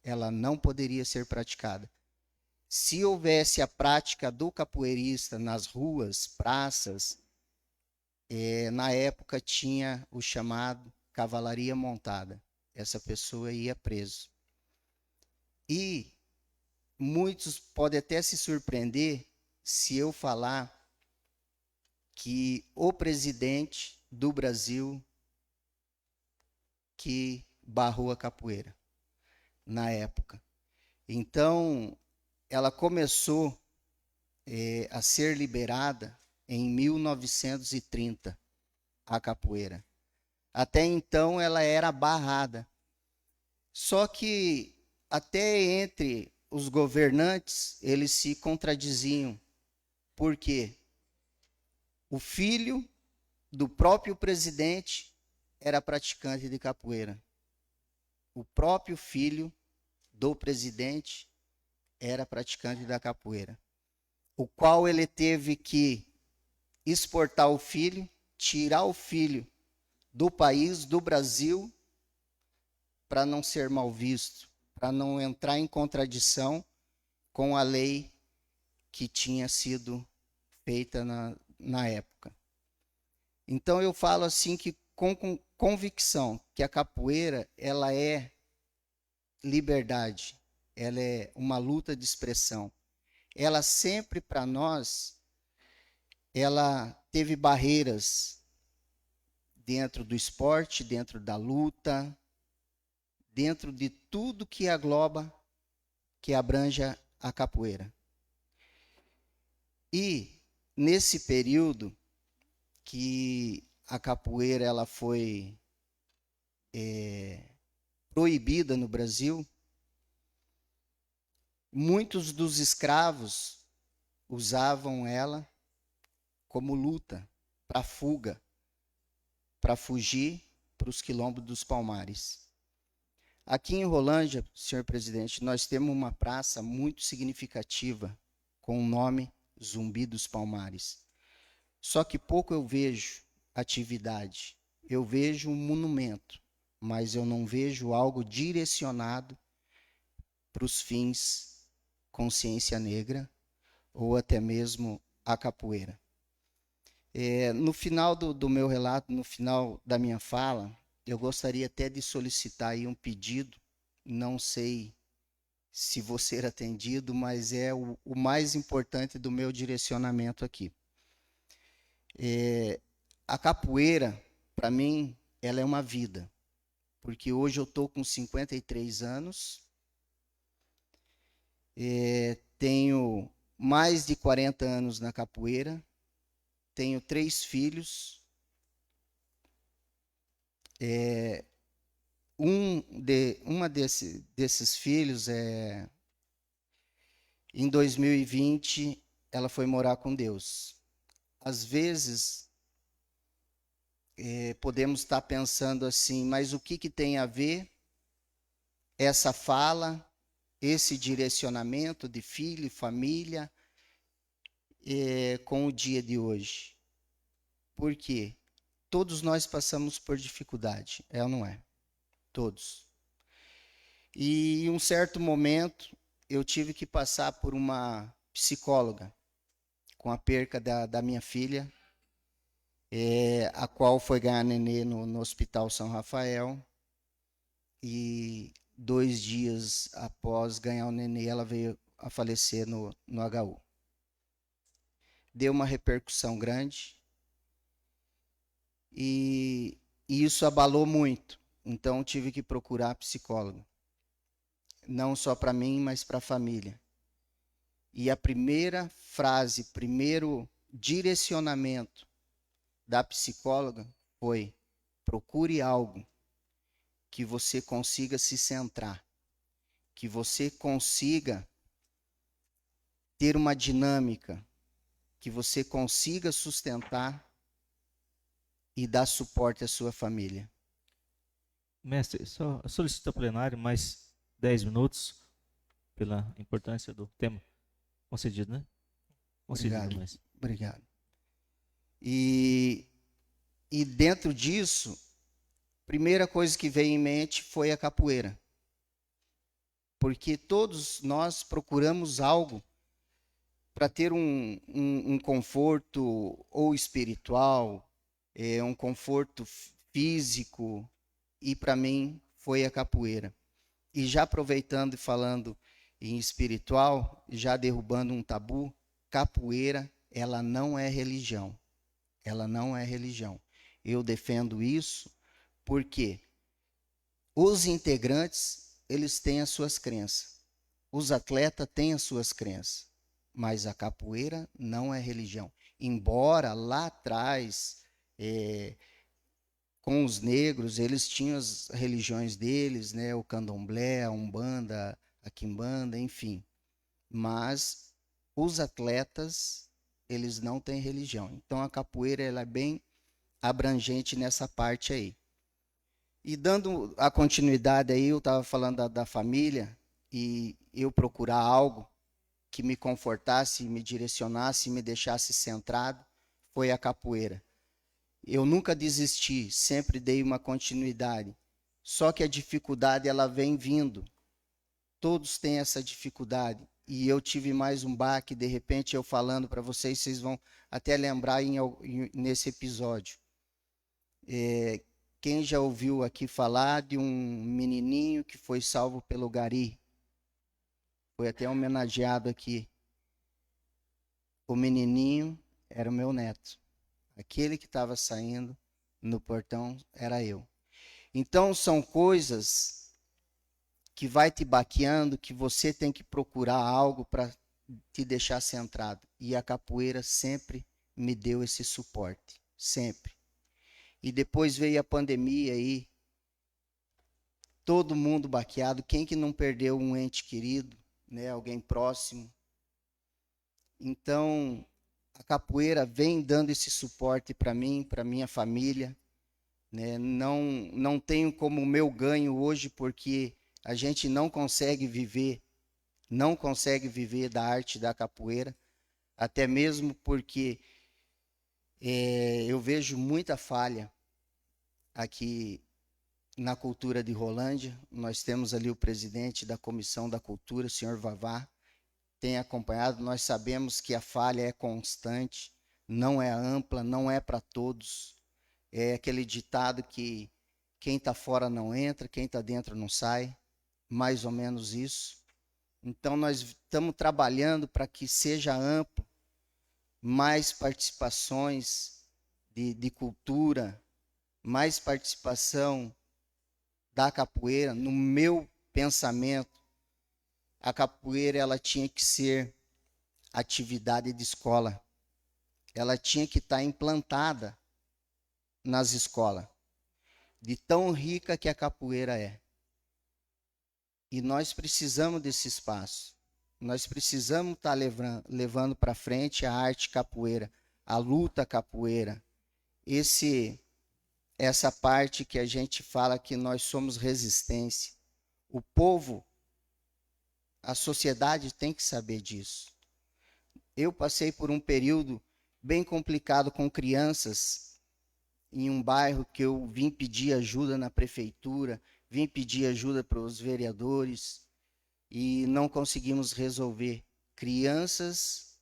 Ela não poderia ser praticada. Se houvesse a prática do capoeirista nas ruas, praças, na época tinha o chamado cavalaria montada. Essa pessoa ia preso. E muitos podem até se surpreender se eu falar que o presidente do Brasil que barrou a capoeira na época. Então, ela começou a ser liberada em 1930, a capoeira. Até então, ela era barrada. Só que até entre os governantes, eles se contradiziam. Por quê? O filho do próprio presidente era praticante de capoeira. O próprio filho do presidente era praticante da capoeira, o qual ele teve que exportar o filho, tirar o filho do país, do Brasil, para não ser mal visto, para não entrar em contradição com a lei que tinha sido feita na época. Então eu falo assim que com convicção que a capoeira ela é liberdade, ela é uma luta de expressão. Ela sempre para nós, ela teve barreiras dentro do esporte, dentro da luta, dentro de tudo que agloba, que abranja a capoeira. E nesse período que a capoeira ela foi proibida no Brasil, muitos dos escravos usavam ela como luta, para fuga, para fugir para os quilombos dos Palmares. Aqui em Rolândia, senhor presidente, nós temos uma praça muito significativa com o nome Zumbi dos Palmares. Só que pouco eu vejo atividade. Eu vejo um monumento, mas eu não vejo algo direcionado para os fins consciência negra ou até mesmo a capoeira. No final do meu relato, no final da minha fala, eu gostaria até de solicitar aí um pedido, não sei se vou ser atendido, mas é o mais importante do meu direcionamento aqui. A capoeira, para mim, ela é uma vida, porque hoje eu estou com 53 anos, tenho mais de 40 anos na capoeira, tenho 3 filhos, uma desses filhos, em 2020, ela foi morar com Deus. Às vezes, podemos estar pensando assim, mas o que tem a ver essa fala, esse direcionamento de filho e família com o dia de hoje? Por quê? Todos nós passamos por dificuldade, é ou não é? Todos. E em um certo momento, eu tive que passar por uma psicóloga, com a perca da minha filha, a qual foi ganhar nenê no Hospital São Rafael, e 2 dias após ganhar o nenê, ela veio a falecer no HU. Deu uma repercussão grande, e isso abalou muito. Então, tive que procurar psicólogo. Não só para mim, mas para a família. E a primeira frase, primeiro direcionamento da psicóloga foi: procure algo que você consiga se centrar, que você consiga ter uma dinâmica, que você consiga sustentar e dar suporte à sua família. Mestre, só solicito ao plenário mais 10 minutos pela importância do tema. Concedido, né? Concedido. Obrigado. Mestre. Obrigado. E dentro disso, a primeira coisa que veio em mente foi a capoeira. Porque todos nós procuramos algo para ter um conforto ou espiritual, um conforto físico, e para mim foi a capoeira. E já aproveitando e falando em espiritual, já derrubando um tabu, capoeira, ela não é religião. Ela não é religião. Eu defendo isso porque os integrantes, eles têm as suas crenças. Os atletas têm as suas crenças. Mas a capoeira não é religião. Embora lá atrás, com os negros, eles tinham as religiões deles, né? O candomblé, a umbanda, a quimbanda, enfim. Mas os atletas, eles não têm religião. Então a capoeira ela é bem abrangente nessa parte aí. E dando a continuidade aí, eu estava falando da família, e eu procurar algo que me confortasse, me direcionasse, me deixasse centrado, foi a capoeira. Eu nunca desisti, sempre dei uma continuidade. Só que a dificuldade ela vem vindo. Todos têm essa dificuldade. E eu tive mais um baque, de repente eu falando para vocês, vocês vão até lembrar nesse episódio. Quem já ouviu aqui falar de um menininho que foi salvo pelo Gari? Foi até homenageado aqui. O menininho era o meu neto. Aquele que estava saindo no portão era eu. Então são coisas que vai te baqueando, que você tem que procurar algo para te deixar centrado. E a capoeira sempre me deu esse suporte, sempre. E depois veio a pandemia aí, todo mundo baqueado, quem que não perdeu um ente querido, né, alguém próximo. Então, a capoeira vem dando esse suporte para mim, para minha família, né? Não tenho como meu ganho hoje, porque a gente não consegue viver da arte da capoeira, até mesmo porque eu vejo muita falha aqui na cultura de Rolândia. Nós temos ali o presidente da Comissão da Cultura, o senhor Vavá, tem acompanhado. Nós sabemos que a falha é constante, não é ampla, não é para todos. É aquele ditado que quem está fora não entra, quem está dentro não sai, mais ou menos isso. Então nós estamos trabalhando para que seja amplo, mais participações de cultura, mais participação da capoeira. No meu pensamento, a capoeira ela tinha que ser atividade de escola. Ela tinha que estar implantada nas escolas, de tão rica que a capoeira é. E nós precisamos desse espaço. Nós precisamos estar levando para frente a arte capoeira, a luta capoeira. Essa parte que a gente fala que nós somos resistência. O povo, a sociedade tem que saber disso. Eu passei por um período bem complicado com crianças em um bairro que eu vim pedir ajuda na prefeitura, vim pedir ajuda para os vereadores e não conseguimos resolver. Crianças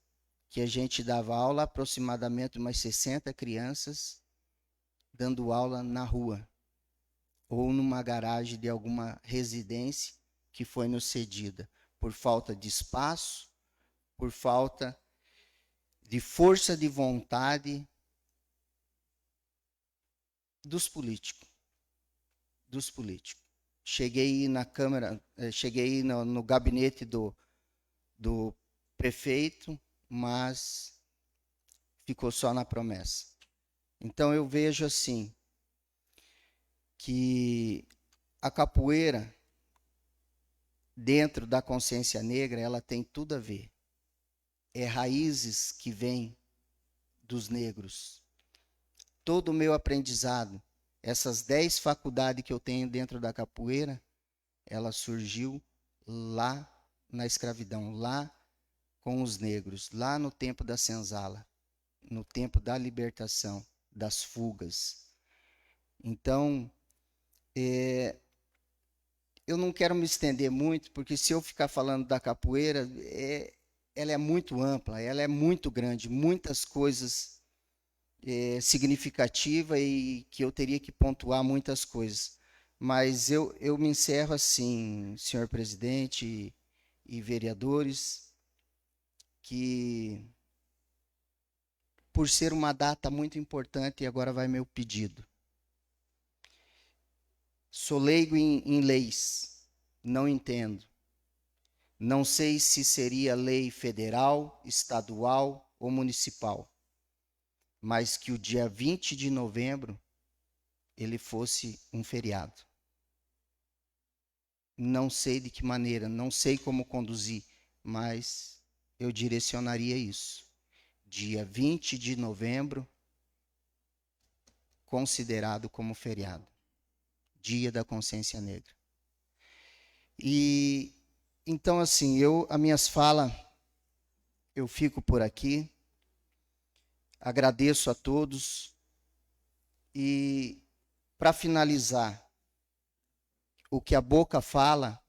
que a gente dava aula, aproximadamente umas 60 crianças, dando aula na rua ou numa garagem de alguma residência que foi nos cedida, por falta de espaço, por falta de força de vontade dos políticos. Cheguei na Câmara, cheguei no gabinete do prefeito, mas ficou só na promessa. Então eu vejo assim, que a capoeira, dentro da consciência negra, ela tem tudo a ver. É raízes que vêm dos negros. Todo o meu aprendizado, essas 10 faculdades que eu tenho dentro da capoeira, ela surgiu lá na escravidão, lá com os negros, lá no tempo da senzala, no tempo da libertação, das fugas. Então, eu não quero me estender muito, porque se eu ficar falando da capoeira, ela é muito ampla, ela é muito grande, muitas coisas significativas e que eu teria que pontuar muitas coisas. Mas eu me encerro assim, senhor presidente e vereadores, que por ser uma data muito importante, e agora vai meu pedido. Sou leigo em leis, não entendo. Não sei se seria lei federal, estadual ou municipal, mas que o dia 20 de novembro ele fosse um feriado. Não sei de que maneira, não sei como conduzir, mas eu direcionaria isso. Dia 20 de novembro, considerado como feriado. Dia da Consciência Negra. E então assim, as minhas falas, eu fico por aqui. Agradeço a todos. E, para finalizar, o que a boca fala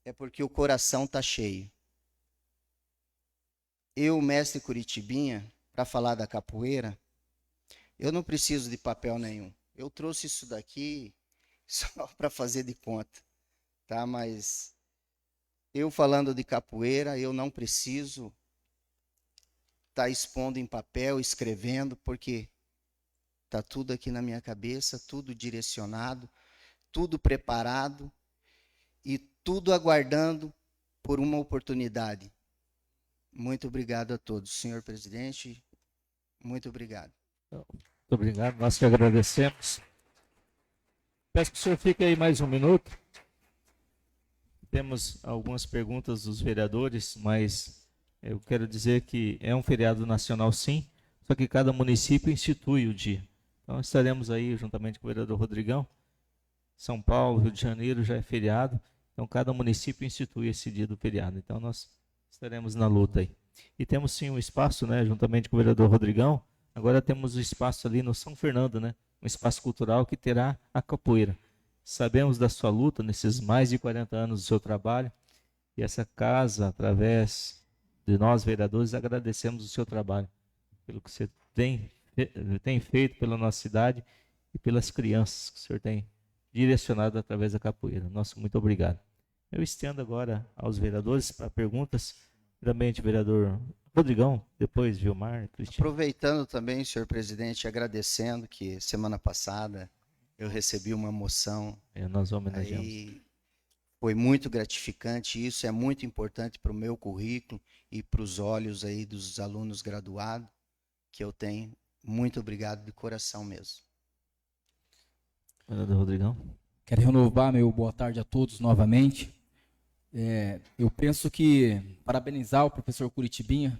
é porque o coração está cheio. Eu, mestre Curitibinha, para falar da capoeira, eu não preciso de papel nenhum. Eu trouxe isso daqui só para fazer de conta, tá? Mas eu falando de capoeira, eu não preciso estar expondo em papel, escrevendo, porque tá tudo aqui na minha cabeça, tudo direcionado, tudo preparado e tudo aguardando por uma oportunidade. Muito obrigado a todos, senhor presidente. Muito obrigado. Muito obrigado, nós que agradecemos. Peço que o senhor fique aí mais um minuto. Temos algumas perguntas dos vereadores, mas eu quero dizer que é um feriado nacional, sim, só que cada município institui o dia. Então estaremos aí juntamente com o vereador Rodrigão. São Paulo, Rio de Janeiro já é feriado, então cada município institui esse dia do feriado. Então nós estaremos na luta aí. E temos sim um espaço, né, juntamente com o vereador Rodrigão. Agora temos o espaço ali no São Fernando, né, um espaço cultural que terá a capoeira. Sabemos da sua luta nesses mais de 40 anos do seu trabalho. E essa casa, através de nós vereadores, agradecemos o seu trabalho, pelo que você tem feito pela nossa cidade e pelas crianças que o senhor tem direcionado através da capoeira. Nosso muito obrigado. Eu estendo agora aos vereadores para perguntas. Primeiramente, vereador Rodrigão, depois Gilmar, Cristina. Aproveitando também, senhor presidente, agradecendo que semana passada eu recebi uma moção. Nós homenageamos. Aí foi muito gratificante, isso é muito importante para o meu currículo e para os olhos aí dos alunos graduados que eu tenho. Muito obrigado de coração mesmo. Vereador Rodrigão. Quero renovar meu boa tarde a todos novamente. Eu penso que, parabenizar o professor Curitibinha,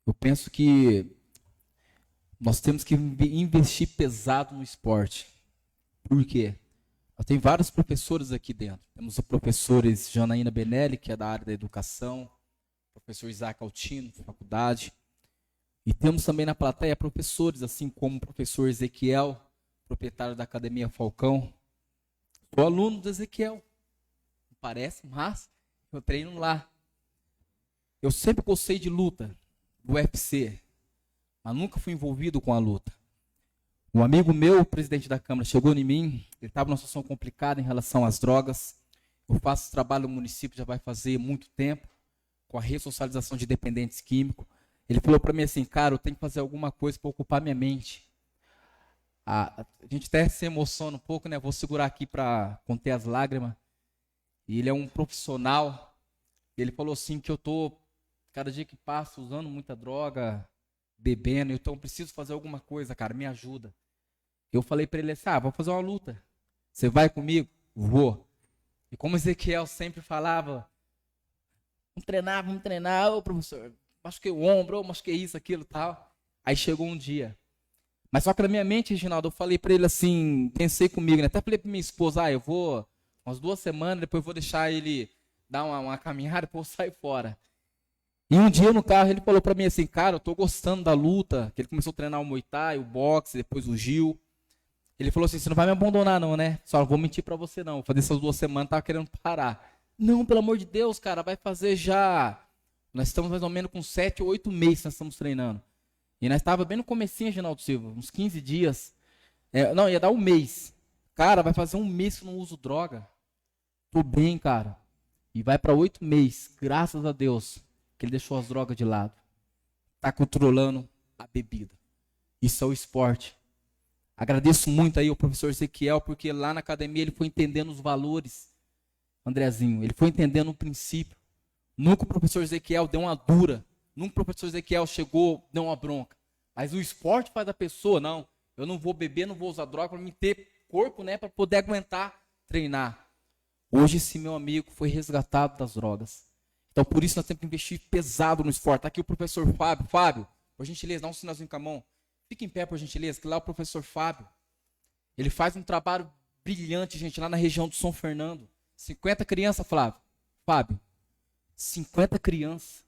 eu penso que nós temos que investir pesado no esporte. Por quê? Tem vários professores aqui dentro. Temos os professores Janaína Benelli, que é da área da educação, o professor Isaac Altino, da faculdade. E temos também na plateia professores, assim como o professor Ezequiel, proprietário da Academia Falcão. Sou aluno do Ezequiel. Não parece, mas eu treino lá. Eu sempre gostei de luta, do UFC, mas nunca fui envolvido com a luta. Um amigo meu, o presidente da Câmara, chegou em mim, ele estava numa situação complicada em relação às drogas. Eu faço esse trabalho no município, já vai fazer muito tempo, com a ressocialização de dependentes químicos. Ele falou para mim assim, cara, eu tenho que fazer alguma coisa para ocupar minha mente. A gente até se emociona um pouco, né? Vou segurar aqui para conter as lágrimas. E ele é um profissional. Ele falou assim que eu tô, cada dia que passa, usando muita droga, bebendo, então preciso fazer alguma coisa, cara, me ajuda. Eu falei para ele assim, vou fazer uma luta. Você vai comigo? Vou. E como Ezequiel sempre falava, vamos treinar, ô professor, machuquei o ombro, machuquei isso, aquilo, tal. Aí chegou um dia. Mas só que na minha mente, Reginaldo, eu falei para ele assim, pensei comigo, né? Até falei para minha esposa, eu vou umas 2 semanas, depois eu vou deixar ele dar uma caminhada, depois eu sair fora. E um dia no carro ele falou para mim assim, cara, eu tô gostando da luta, que ele começou a treinar o Muay Thai, o boxe, depois o Gil. Ele falou assim, você não vai me abandonar não, né? Só não vou mentir para você não, vou fazer essas 2 semanas, tava querendo parar. Não, pelo amor de Deus, cara, vai fazer já... Nós estamos mais ou menos com 7 ou 8 meses que nós estamos treinando. E nós estávamos bem no comecinho, Reginaldo Silva, uns 15 dias. Não, ia dar 1 mês. Cara, vai fazer 1 mês que eu não uso droga. Tô bem, cara. E vai para 8 meses, graças a Deus, que ele deixou as drogas de lado. Tá controlando a bebida. Isso é o esporte. Agradeço muito aí ao professor Ezequiel, porque lá na academia ele foi entendendo os valores. Andrezinho, ele foi entendendo o princípio. Nunca o professor Ezequiel deu uma dura. Nunca o professor Ezequiel chegou, deu uma bronca. Mas o esporte faz da pessoa, não. Eu não vou beber, não vou usar droga para me ter corpo, né, para poder aguentar treinar. Hoje esse meu amigo foi resgatado das drogas. Então por isso nós temos que investir pesado no esporte. Tá aqui o professor Fábio. Fábio, por gentileza, dá um sinalzinho com a mão. Fique em pé, por gentileza, que lá é o professor Fábio. Ele faz um trabalho brilhante, gente, lá na região do São Fernando. 50 crianças, Flávio. Fábio, 50 crianças.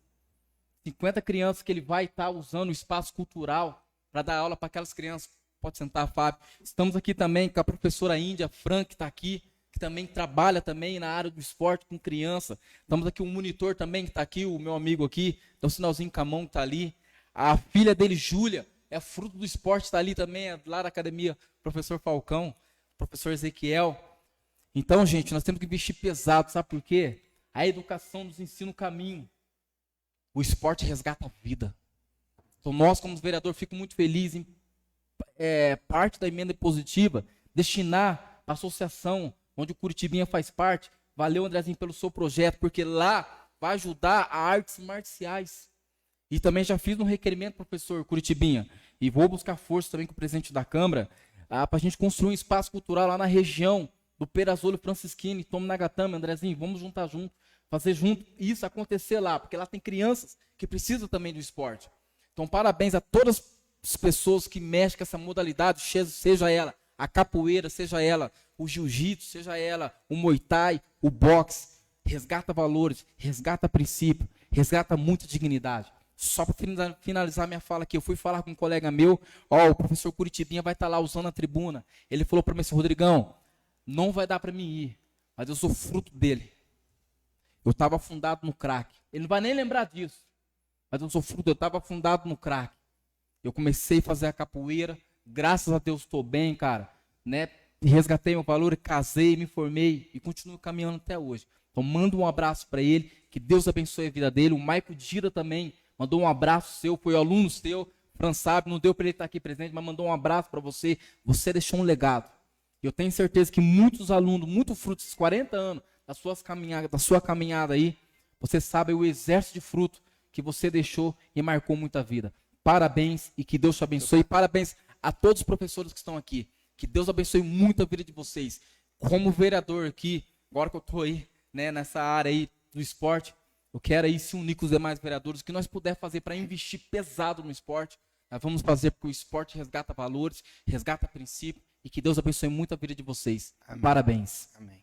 50 crianças que ele vai estar usando o espaço cultural para dar aula para aquelas crianças. Pode sentar, Fábio. Estamos aqui também com a professora Índia Frank, que está aqui, que também trabalha também na área do esporte com criança. Estamos aqui, um monitor também que está aqui, o meu amigo aqui, dá um sinalzinho com a mão que está ali. A filha dele, Júlia, é fruto do esporte, está ali também, é lá da academia, professor Falcão, professor Ezequiel. Então, gente, nós temos que investir pesado, sabe por quê? A educação nos ensina o caminho. O esporte resgata a vida. Então, nós, como vereador, fico muito feliz em parte da emenda positiva destinar a associação onde o Curitibinha faz parte. Valeu, Andrezinho, pelo seu projeto, porque lá vai ajudar a artes marciais. E também já fiz um requerimento, professor Curitibinha, e vou buscar força também com o presidente da Câmara, para a gente construir um espaço cultural lá na região do Perazzolo Francisquini, Tomo Nagatama, Andrezinho, vamos juntar junto, fazer junto isso acontecer lá, porque lá tem crianças que precisam também do esporte. Então, parabéns a todas as pessoas que mexem com essa modalidade, seja ela a capoeira, seja ela o jiu-jitsu, seja ela o muay thai, o boxe, resgata valores, resgata princípio, resgata muita dignidade. Só para finalizar minha fala aqui, eu fui falar com um colega meu, o professor Curitibinha vai estar lá usando a tribuna. Ele falou para mim assim, Rodrigão, não vai dar para mim ir, mas eu sou fruto dele. Eu estava afundado no crack. Ele não vai nem lembrar disso, mas eu sou fruto, eu estava afundado no crack. Eu comecei a fazer a capoeira, graças a Deus estou bem, cara, né? Resgatei meu valor, casei, me formei e continuo caminhando até hoje. Então manda um abraço para ele, que Deus abençoe a vida dele. O Maico Dira também mandou um abraço seu, foi aluno seu, Fran sabe, não deu para ele estar aqui presente, mas mandou um abraço para você. Você deixou um legado. Eu tenho certeza que muitos alunos, muito frutos, esses 40 anos da sua caminhada aí, você sabe o exército de fruto que você deixou e marcou muita vida. Parabéns e que Deus te abençoe. Parabéns a todos os professores que estão aqui. Que Deus abençoe muito a vida de vocês. Como vereador aqui, agora que eu estou aí, né, nessa área aí do esporte, eu quero aí se unir com os demais vereadores, o que nós puder fazer para investir pesado no esporte, nós vamos fazer, porque o esporte resgata valores, resgata princípio, e que Deus abençoe muito a vida de vocês. Amém. Parabéns. Amém.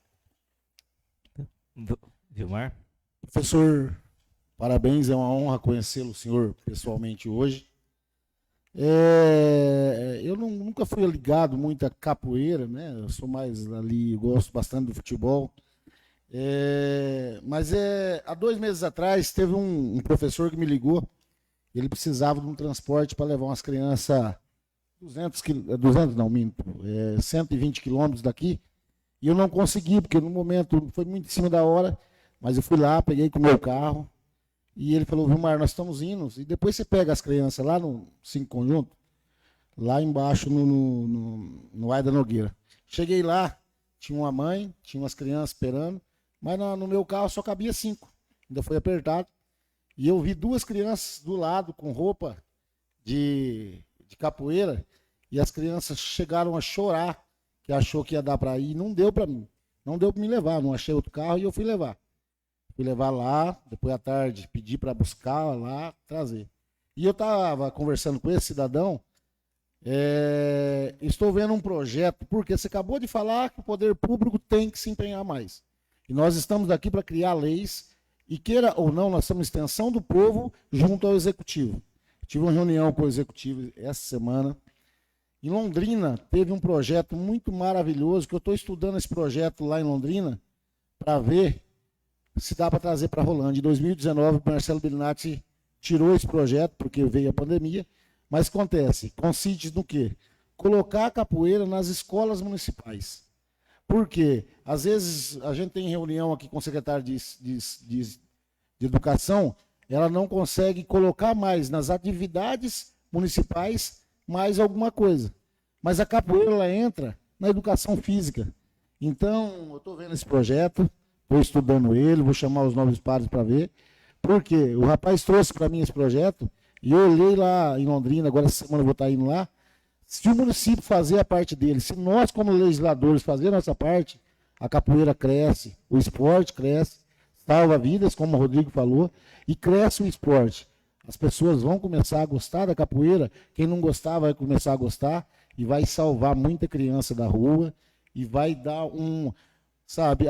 Vilmar? Professor, parabéns, é uma honra conhecê-lo, senhor, pessoalmente hoje. Eu nunca fui ligado muito à capoeira, né? Eu sou mais ali, gosto bastante do futebol. Mas há 2 meses atrás teve um professor que me ligou. Ele precisava de um transporte para levar umas crianças 120 quilômetros daqui. E eu não consegui, porque no momento foi muito em cima da hora. Mas eu fui lá, peguei com o meu carro. E ele falou, Vilmar, nós estamos indo. E depois você pega as crianças lá no 5 Conjunto, lá embaixo no Aida Nogueira. Cheguei lá, tinha uma mãe, tinha umas crianças esperando, mas no meu carro só cabia 5. Ainda foi apertado. E eu vi 2 crianças do lado com roupa de capoeira, e as crianças chegaram a chorar, que achou que ia dar para ir, e não deu para mim. Não deu para me levar, não achei outro carro e eu fui levar. Fui levar lá, depois à tarde pedi para buscar lá, trazer. E eu estava conversando com esse cidadão, estou vendo um projeto, porque você acabou de falar que o poder público tem que se empenhar mais. E nós estamos aqui para criar leis, e queira ou não, nós somos extensão do povo junto ao executivo. Tive uma reunião com o executivo essa semana. Em Londrina, teve um projeto muito maravilhoso, que eu estou estudando esse projeto lá em Londrina, para ver se dá para trazer para Rolândia. Em 2019, o Marcelo Bellinati tirou esse projeto, porque veio a pandemia, mas acontece, consiste no quê? Colocar a capoeira nas escolas municipais. Por quê? Às vezes, a gente tem reunião aqui com o secretário de Educação, ela não consegue colocar mais nas atividades municipais mais alguma coisa. Mas a capoeira, ela entra na educação física. Então, eu estou vendo esse projeto, estou estudando ele, vou chamar os novos pares para ver, porque o rapaz trouxe para mim esse projeto, e eu olhei lá em Londrina, agora essa semana eu vou estar indo lá, se o município fazer a parte dele, se nós como legisladores fazer a nossa parte, a capoeira cresce, o esporte cresce, salva vidas, como o Rodrigo falou, e cresce o esporte. As pessoas vão começar a gostar da capoeira, quem não gostar vai começar a gostar, e vai salvar muita criança da rua, e vai dar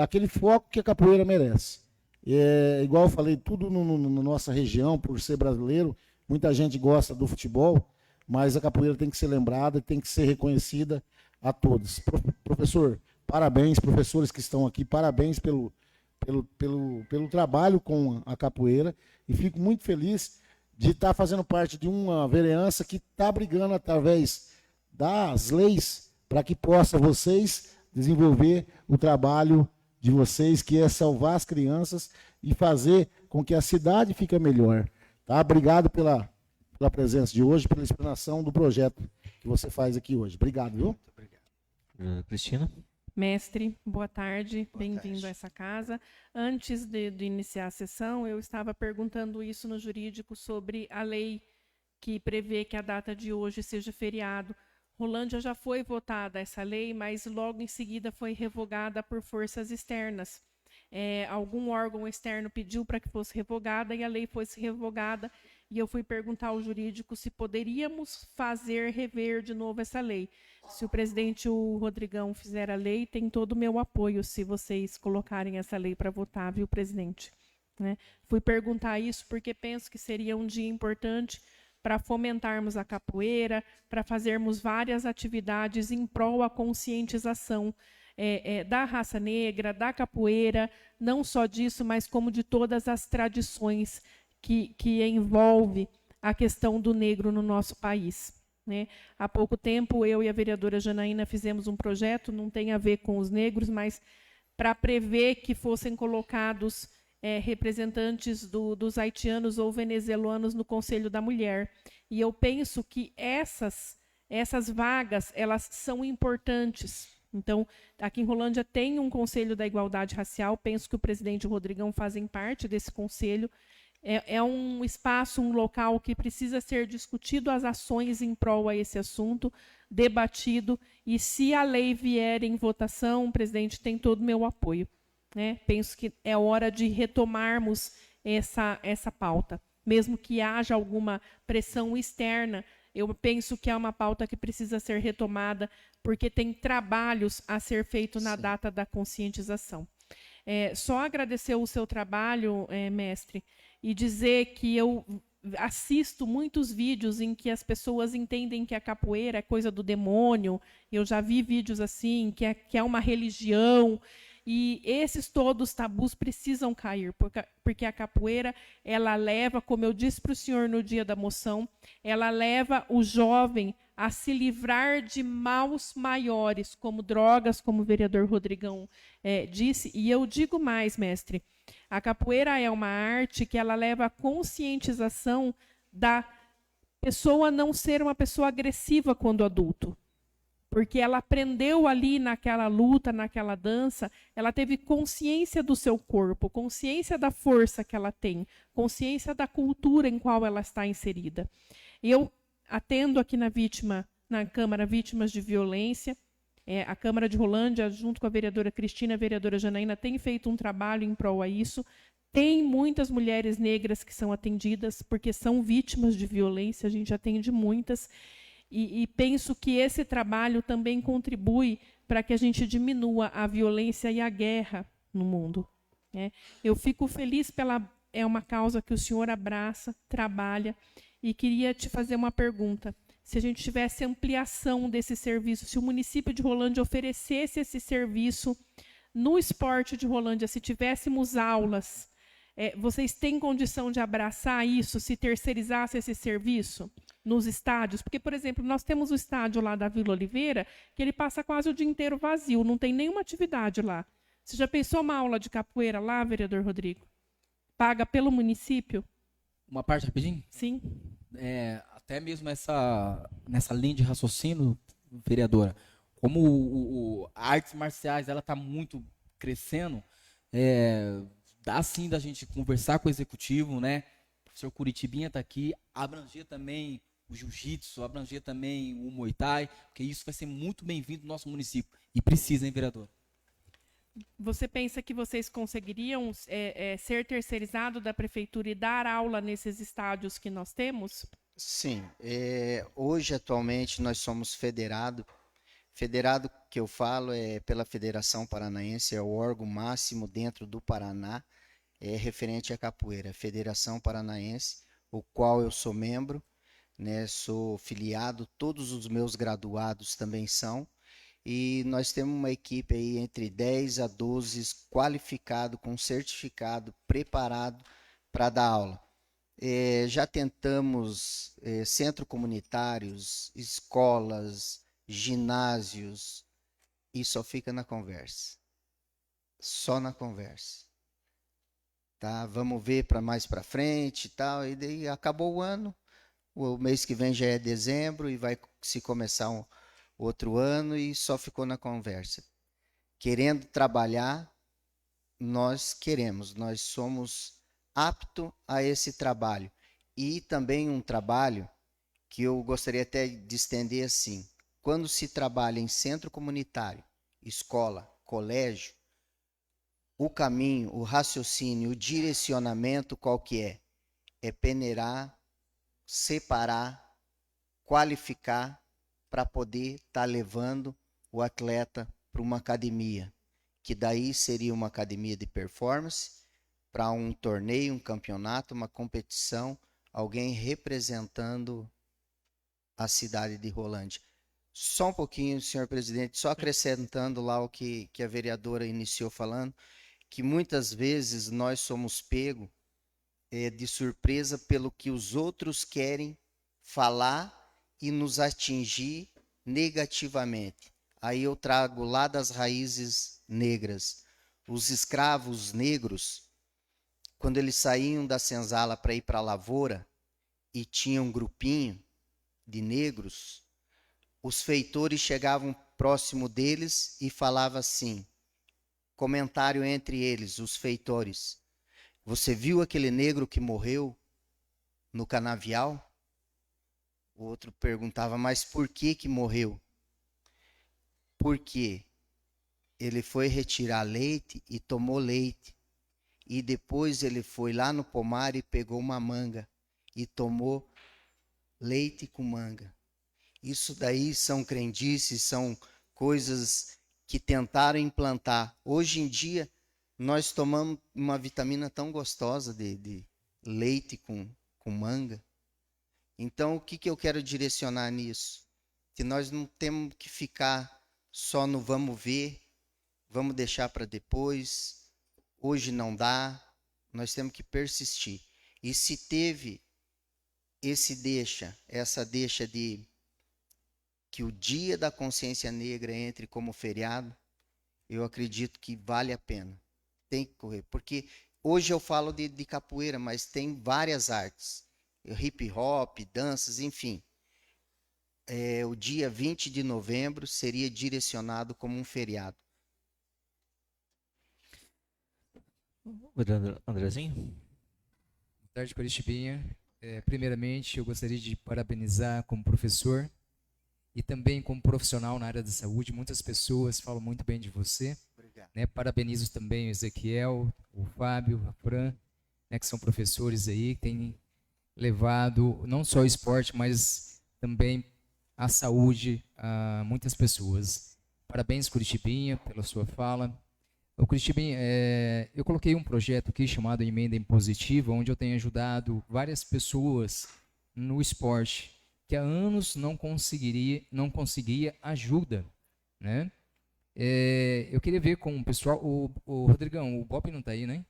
aquele foco que a capoeira merece. Igual eu falei, tudo na nossa região, por ser brasileiro, muita gente gosta do futebol, mas a capoeira tem que ser lembrada, tem que ser reconhecida a todos. Professor, parabéns, professores que estão aqui, parabéns pelo trabalho com a capoeira, e fico muito feliz de estar fazendo parte de uma vereança que está brigando através das leis para que possa vocês desenvolver o trabalho de vocês, que é salvar as crianças e fazer com que a cidade fique melhor. Tá? Obrigado pela presença de hoje, pela explanação do projeto que você faz aqui hoje. Obrigado, viu? Muito obrigado. Cristina? Mestre, boa tarde, bem-vindo a essa casa. Antes de iniciar a sessão, eu estava perguntando isso no jurídico sobre a lei que prevê que a data de hoje seja feriado. Rolândia já foi votada essa lei, mas logo em seguida foi revogada por forças externas. Algum órgão externo pediu para que fosse revogada e a lei fosse revogada. E eu fui perguntar ao jurídico se poderíamos rever de novo essa lei. Se o presidente, o Rodrigão, fizer a lei, tem todo o meu apoio se vocês colocarem essa lei para votar, viu, presidente? Né? Fui perguntar isso porque penso que seria um dia importante para fomentarmos a capoeira, para fazermos várias atividades em prol à conscientização da raça negra, da capoeira, não só disso, mas como de todas as tradições que envolve a questão do negro no nosso país. Né? Há pouco tempo, eu e a vereadora Janaína fizemos um projeto, não tem a ver com os negros, mas para prever que fossem colocados representantes dos haitianos ou venezuelanos no Conselho da Mulher. E eu penso que essas vagas, elas são importantes. Então, aqui em Rolândia tem um Conselho da Igualdade Racial, penso que o presidente e o Rodrigão fazem parte desse conselho. É um espaço, um local que precisa ser discutido as ações em prol a esse assunto, debatido, e se a lei vier em votação, o presidente tem todo o meu apoio. Né? Penso que é hora de retomarmos essa pauta. Mesmo que haja alguma pressão externa, eu penso que é uma pauta que precisa ser retomada, porque tem trabalhos a ser feito na data da conscientização. Só agradecer o seu trabalho, mestre, e dizer que eu assisto muitos vídeos em que as pessoas entendem que a capoeira é coisa do demônio. Eu já vi vídeos assim, que é uma religião. E esses todos tabus precisam cair, porque a capoeira, ela leva, como eu disse para o senhor no dia da moção, ela leva o jovem a se livrar de maus maiores, como drogas, como o vereador Rodrigão disse. E eu digo mais, mestre, a capoeira é uma arte que ela leva a conscientização da pessoa não ser uma pessoa agressiva quando adulto. Porque ela aprendeu ali naquela luta, naquela dança, ela teve consciência do seu corpo, consciência da força que ela tem, consciência da cultura em qual ela está inserida. Eu atendo aqui na Câmara Vítimas de Violência. A Câmara de Rolândia, junto com a vereadora Cristina e a vereadora Janaína, tem feito um trabalho em prol a isso. Tem muitas mulheres negras que são atendidas, porque são vítimas de violência, a gente atende muitas. E penso que esse trabalho também contribui para que a gente diminua a violência e a guerra no mundo. Eu fico feliz é uma causa que o senhor abraça, trabalha, e queria te fazer uma pergunta. Se a gente tivesse ampliação desse serviço, se o município de Rolândia oferecesse esse serviço no esporte de Rolândia, se tivéssemos aulas, vocês têm condição de abraçar isso, se terceirizasse esse serviço nos estádios? Porque, por exemplo, nós temos o estádio lá da Vila Oliveira, que ele passa quase o dia inteiro vazio, não tem nenhuma atividade lá. Você já pensou uma aula de capoeira lá, vereador Rodrigo? Paga pelo município? Uma parte rapidinho? Sim. Até mesmo nessa linha de raciocínio, vereadora, como artes marciais ela está muito crescendo, dá sim da gente conversar com o executivo, né? O professor Curitibinha está aqui, abranger também o jiu-jitsu, abranger também o muay thai, porque isso vai ser muito bem-vindo no nosso município. E precisa, hein, vereador? Você pensa que vocês conseguiriam ser terceirizado da prefeitura e dar aula nesses estádios que nós temos? Sim. Hoje, atualmente, nós somos federado. Federado que eu falo é pela Federação Paranaense, é o órgão máximo dentro do Paraná. é referente à capoeira, a Federação Paranaense, o qual eu sou membro, né, sou filiado, todos os meus graduados também são, e nós temos uma equipe aí entre 10 a 12 qualificado, com certificado, preparado para dar aula. Já tentamos centros comunitários, escolas, ginásios, e só fica na conversa. Só na conversa. Tá? Vamos ver para mais para frente e tal. E daí acabou o ano, o mês que vem já é dezembro e vai se começar um outro ano e só ficou na conversa. Querendo trabalhar, nós queremos, nós somos aptos a esse trabalho. E também um trabalho que eu gostaria até de estender assim. Quando se trabalha em centro comunitário, escola, colégio, o caminho, o raciocínio, o direcionamento qual que é? É peneirar, separar, qualificar para poder estar levando o atleta para uma academia, que daí seria uma academia de performance, para um torneio, um campeonato, uma competição, alguém representando a cidade de Rolândia. Só um pouquinho, senhor presidente, só acrescentando lá o que a vereadora iniciou falando, que muitas vezes nós somos pegos de surpresa pelo que os outros querem falar e nos atingir negativamente. Aí eu trago lá das raízes negras. Os escravos negros, quando eles saíam da senzala para ir para a lavoura e tinha um grupinho de negros, os feitores chegavam próximo deles e falavam assim, comentário entre eles, os feitores: você viu aquele negro que morreu no canavial? O outro perguntava, mas por que morreu? Porque ele foi retirar leite e tomou leite. E depois ele foi lá no pomar e pegou uma manga e tomou leite com manga. Isso daí são crendices, são coisas que tentaram implantar. Hoje em dia, nós tomamos uma vitamina tão gostosa de leite com manga. Então, o que eu quero direcionar nisso? Que nós não temos que ficar só no vamos ver, vamos deixar para depois, hoje não dá, nós temos que persistir. E se teve essa deixa de que o Dia da Consciência Negra entre como feriado, eu acredito que vale a pena. Tem que correr. Porque hoje eu falo de capoeira, mas tem várias artes. Hip hop, danças, enfim. O dia 20 de novembro seria direcionado como um feriado. Andrezinho? Boa tarde, Curitiba. Primeiramente, eu gostaria de parabenizar como professor e também como profissional na área da saúde. Muitas pessoas falam muito bem de você. Obrigado. Né? Parabenizo também o Ezequiel, o Fábio, a Fran, né, que são professores aí, que têm levado não só o esporte, mas também a saúde a muitas pessoas. Parabéns, Curitibinha, pela sua fala. O Curitibinha, eu coloquei um projeto aqui chamado Emenda Impositiva, onde eu tenho ajudado várias pessoas no esporte, que há anos não conseguia ajuda, né? Eu queria ver com o pessoal, o Rodrigão, o Bob não está aí, né?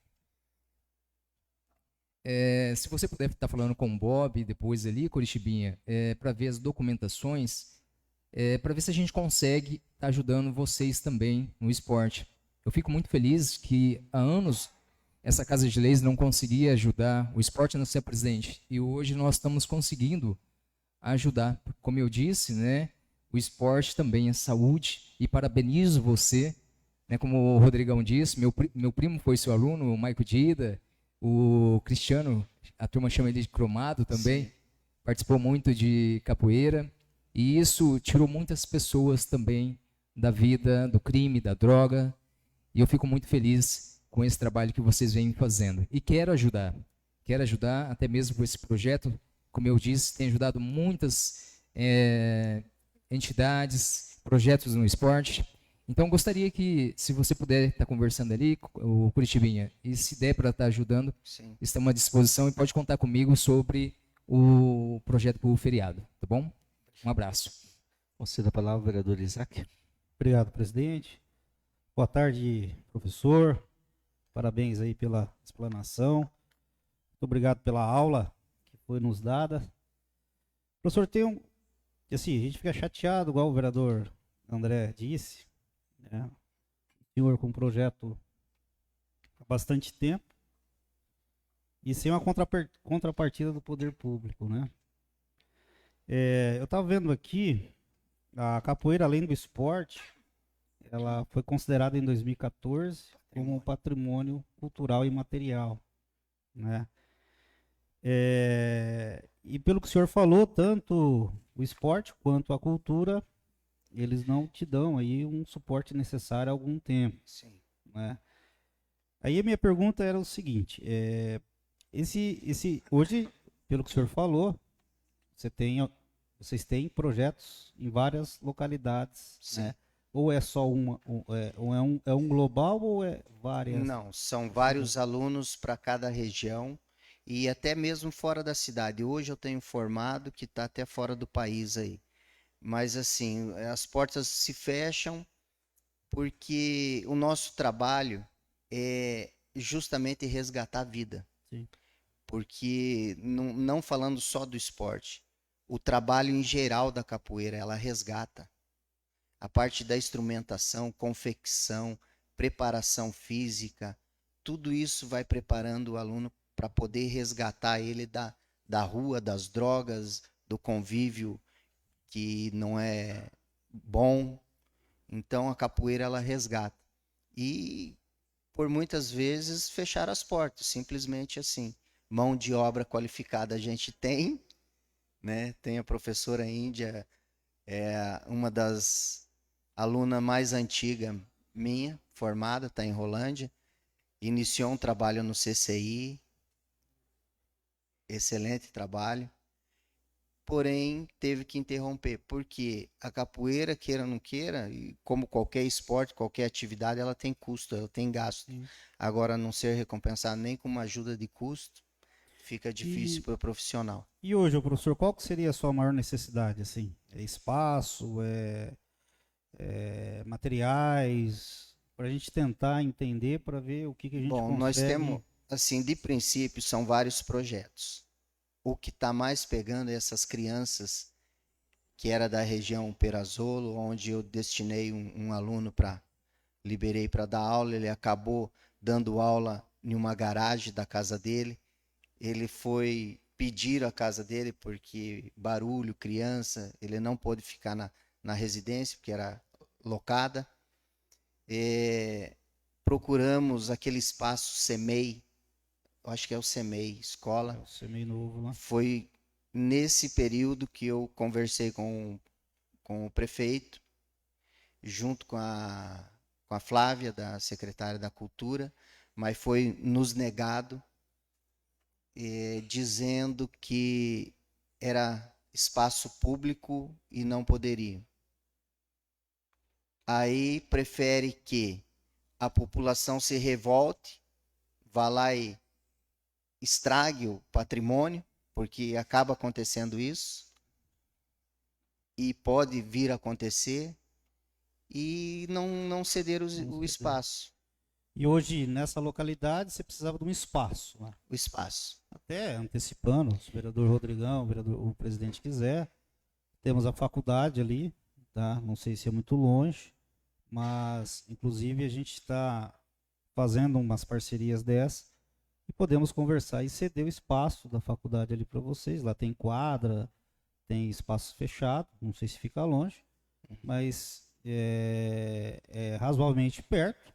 Se você puder estar falando com o Bob depois ali, Curitibinha, para ver as documentações, para ver se a gente consegue estar ajudando vocês também no esporte. Eu fico muito feliz que há anos essa Casa de Leis não conseguia ajudar o esporte a não ser presidente. E hoje nós estamos conseguindo ajudar. Como eu disse, né, o esporte também é saúde. E parabenizo você, né, como o Rodrigão disse, meu primo foi seu aluno, o Maico Dida, o Cristiano, a turma chama ele de Cromado também, sim, participou muito de capoeira. E isso tirou muitas pessoas também da vida, do crime, da droga. E eu fico muito feliz com esse trabalho que vocês vêm fazendo. E quero ajudar até mesmo com esse projeto. Como eu disse, tem ajudado muitas entidades, projetos no esporte. Então, gostaria que, se você puder estar conversando ali, o Curitibinha, e se der para estar ajudando, Sim. estamos à disposição e pode contar comigo sobre o projeto para o feriado, tá bom? Um abraço. Conceda a palavra ao vereador Isaac. Obrigado, presidente. Boa tarde, professor. Parabéns aí pela explanação. Muito obrigado pela aula que foi nos dada. Professor, assim, a gente fica chateado, igual o vereador André disse, né? O senhor com um projeto há bastante tempo e sem uma contrapartida do poder público, né? Eu estava vendo aqui, a capoeira, além do esporte, ela foi considerada em 2014 como um patrimônio cultural e material, né? E pelo que o senhor falou, tanto o esporte quanto a cultura, eles não te dão aí um suporte necessário há algum tempo, Sim. né? Aí a minha pergunta era o seguinte, hoje, pelo que o senhor falou, vocês têm projetos em várias localidades, Sim. né? Ou é só é um global ou é várias? Não, são vários alunos para cada região e até mesmo fora da cidade. Hoje eu tenho formado que está até fora do país aí. Mas assim, as portas se fecham porque o nosso trabalho é justamente resgatar a vida. Sim. Porque não falando só do esporte, o trabalho em geral da capoeira, ela resgata. A parte da instrumentação, confecção, preparação física, tudo isso vai preparando o aluno para poder resgatar ele da rua, das drogas, do convívio que não é bom. Então a capoeira ela resgata. E por muitas vezes fechar as portas, simplesmente assim. Mão de obra qualificada a gente tem, né? Tem a professora Índia, uma das alunas mais antigas minha, formada, está em Rolândia, iniciou um trabalho no CCI, excelente trabalho, porém teve que interromper, porque a capoeira, queira ou não queira, e como qualquer esporte, qualquer atividade, ela tem custo, ela tem gasto. Agora, não ser recompensado nem com uma ajuda de custo, fica difícil para o profissional. E hoje, professor, qual que seria a sua maior necessidade? Assim, é espaço, materiais, para a gente tentar entender, para ver o que a gente consegue. Bom, nós temos, assim, de princípio, são vários projetos. O que está mais pegando é essas crianças que era da região Perazzolo, onde eu destinei um aluno liberei para dar aula, ele acabou dando aula em uma garagem da casa dele. Ele foi pedir a casa dele porque barulho, criança, ele não pôde ficar na residência, porque era locada. Procuramos aquele espaço CEMEI, eu acho que é o CEMEI, escola. É o CEMEI novo lá. Foi nesse período que eu conversei com o prefeito, junto com a Flávia, da secretária da Cultura, mas foi nos negado, dizendo que era espaço público e não poderia. Aí prefere que a população se revolte, vá lá e estrague o patrimônio, porque acaba acontecendo isso, e pode vir a acontecer, e não ceder o espaço. E hoje, nessa localidade, você precisava de um espaço, né? O espaço. Até antecipando, se o vereador Rodrigão, o presidente quiser, temos a faculdade ali, tá? Não sei se é muito longe, mas, inclusive, a gente está fazendo umas parcerias dessas e podemos conversar e ceder o espaço da faculdade ali para vocês. Lá tem quadra, tem espaço fechado, não sei se fica longe, mas é razoavelmente perto.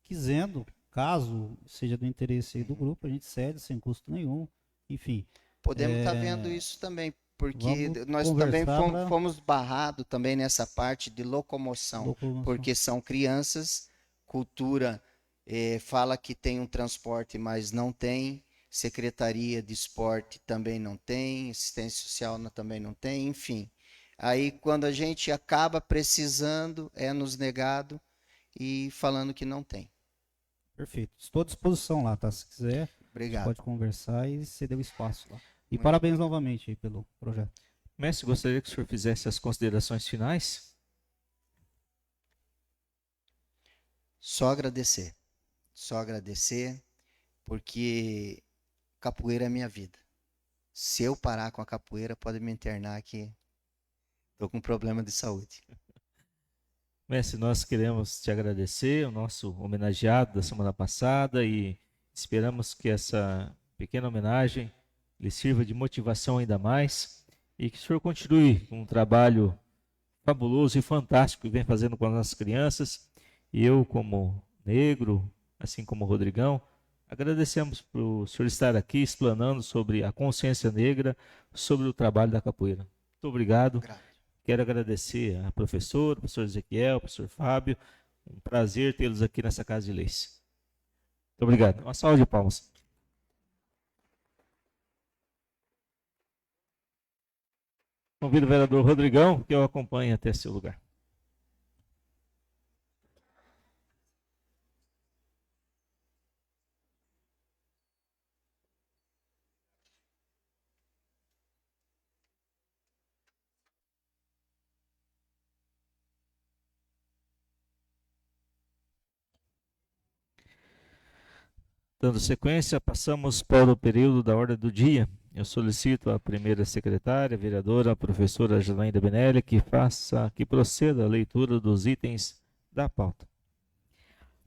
Quisendo, caso seja do interesse aí do grupo, a gente cede sem custo nenhum, enfim. Podemos estar vendo isso também, porque nós também fomos barrados também nessa parte de locomoção, porque são crianças, cultura fala que tem um transporte, mas não tem, secretaria de esporte também não tem, assistência social também não tem, enfim. Aí quando a gente acaba precisando, é nos negado, e falando que não tem. Perfeito. Estou à disposição lá, tá? Se quiser, Obrigado. pode conversar e ceder o espaço lá. E Muito parabéns novamente aí pelo projeto. Mestre, gostaria que o senhor fizesse as considerações finais. Só agradecer. Só agradecer, porque capoeira é minha vida. Se eu parar com a capoeira, pode me internar que estou com problema de saúde. Mestre, nós queremos te agradecer, o nosso homenageado da semana passada, e esperamos que essa pequena homenagem lhe sirva de motivação ainda mais e que o senhor continue com um trabalho fabuloso e fantástico que vem fazendo com as nossas crianças. E eu, como negro, assim como o Rodrigão, agradecemos por o senhor estar aqui explanando sobre a consciência negra, sobre o trabalho da capoeira. Muito obrigado. Grato. Quero agradecer a professora, professor Ezequiel, professor Fábio. Um prazer tê-los aqui nessa Casa de Leis. Muito obrigado. Uma salva de palmas. Convido o vereador Rodrigão, que eu acompanhe até seu lugar. Dando sequência, passamos para o período da ordem do dia. Eu solicito à primeira secretária, a vereadora, a professora Janaína Benelli, que proceda a leitura dos itens da pauta.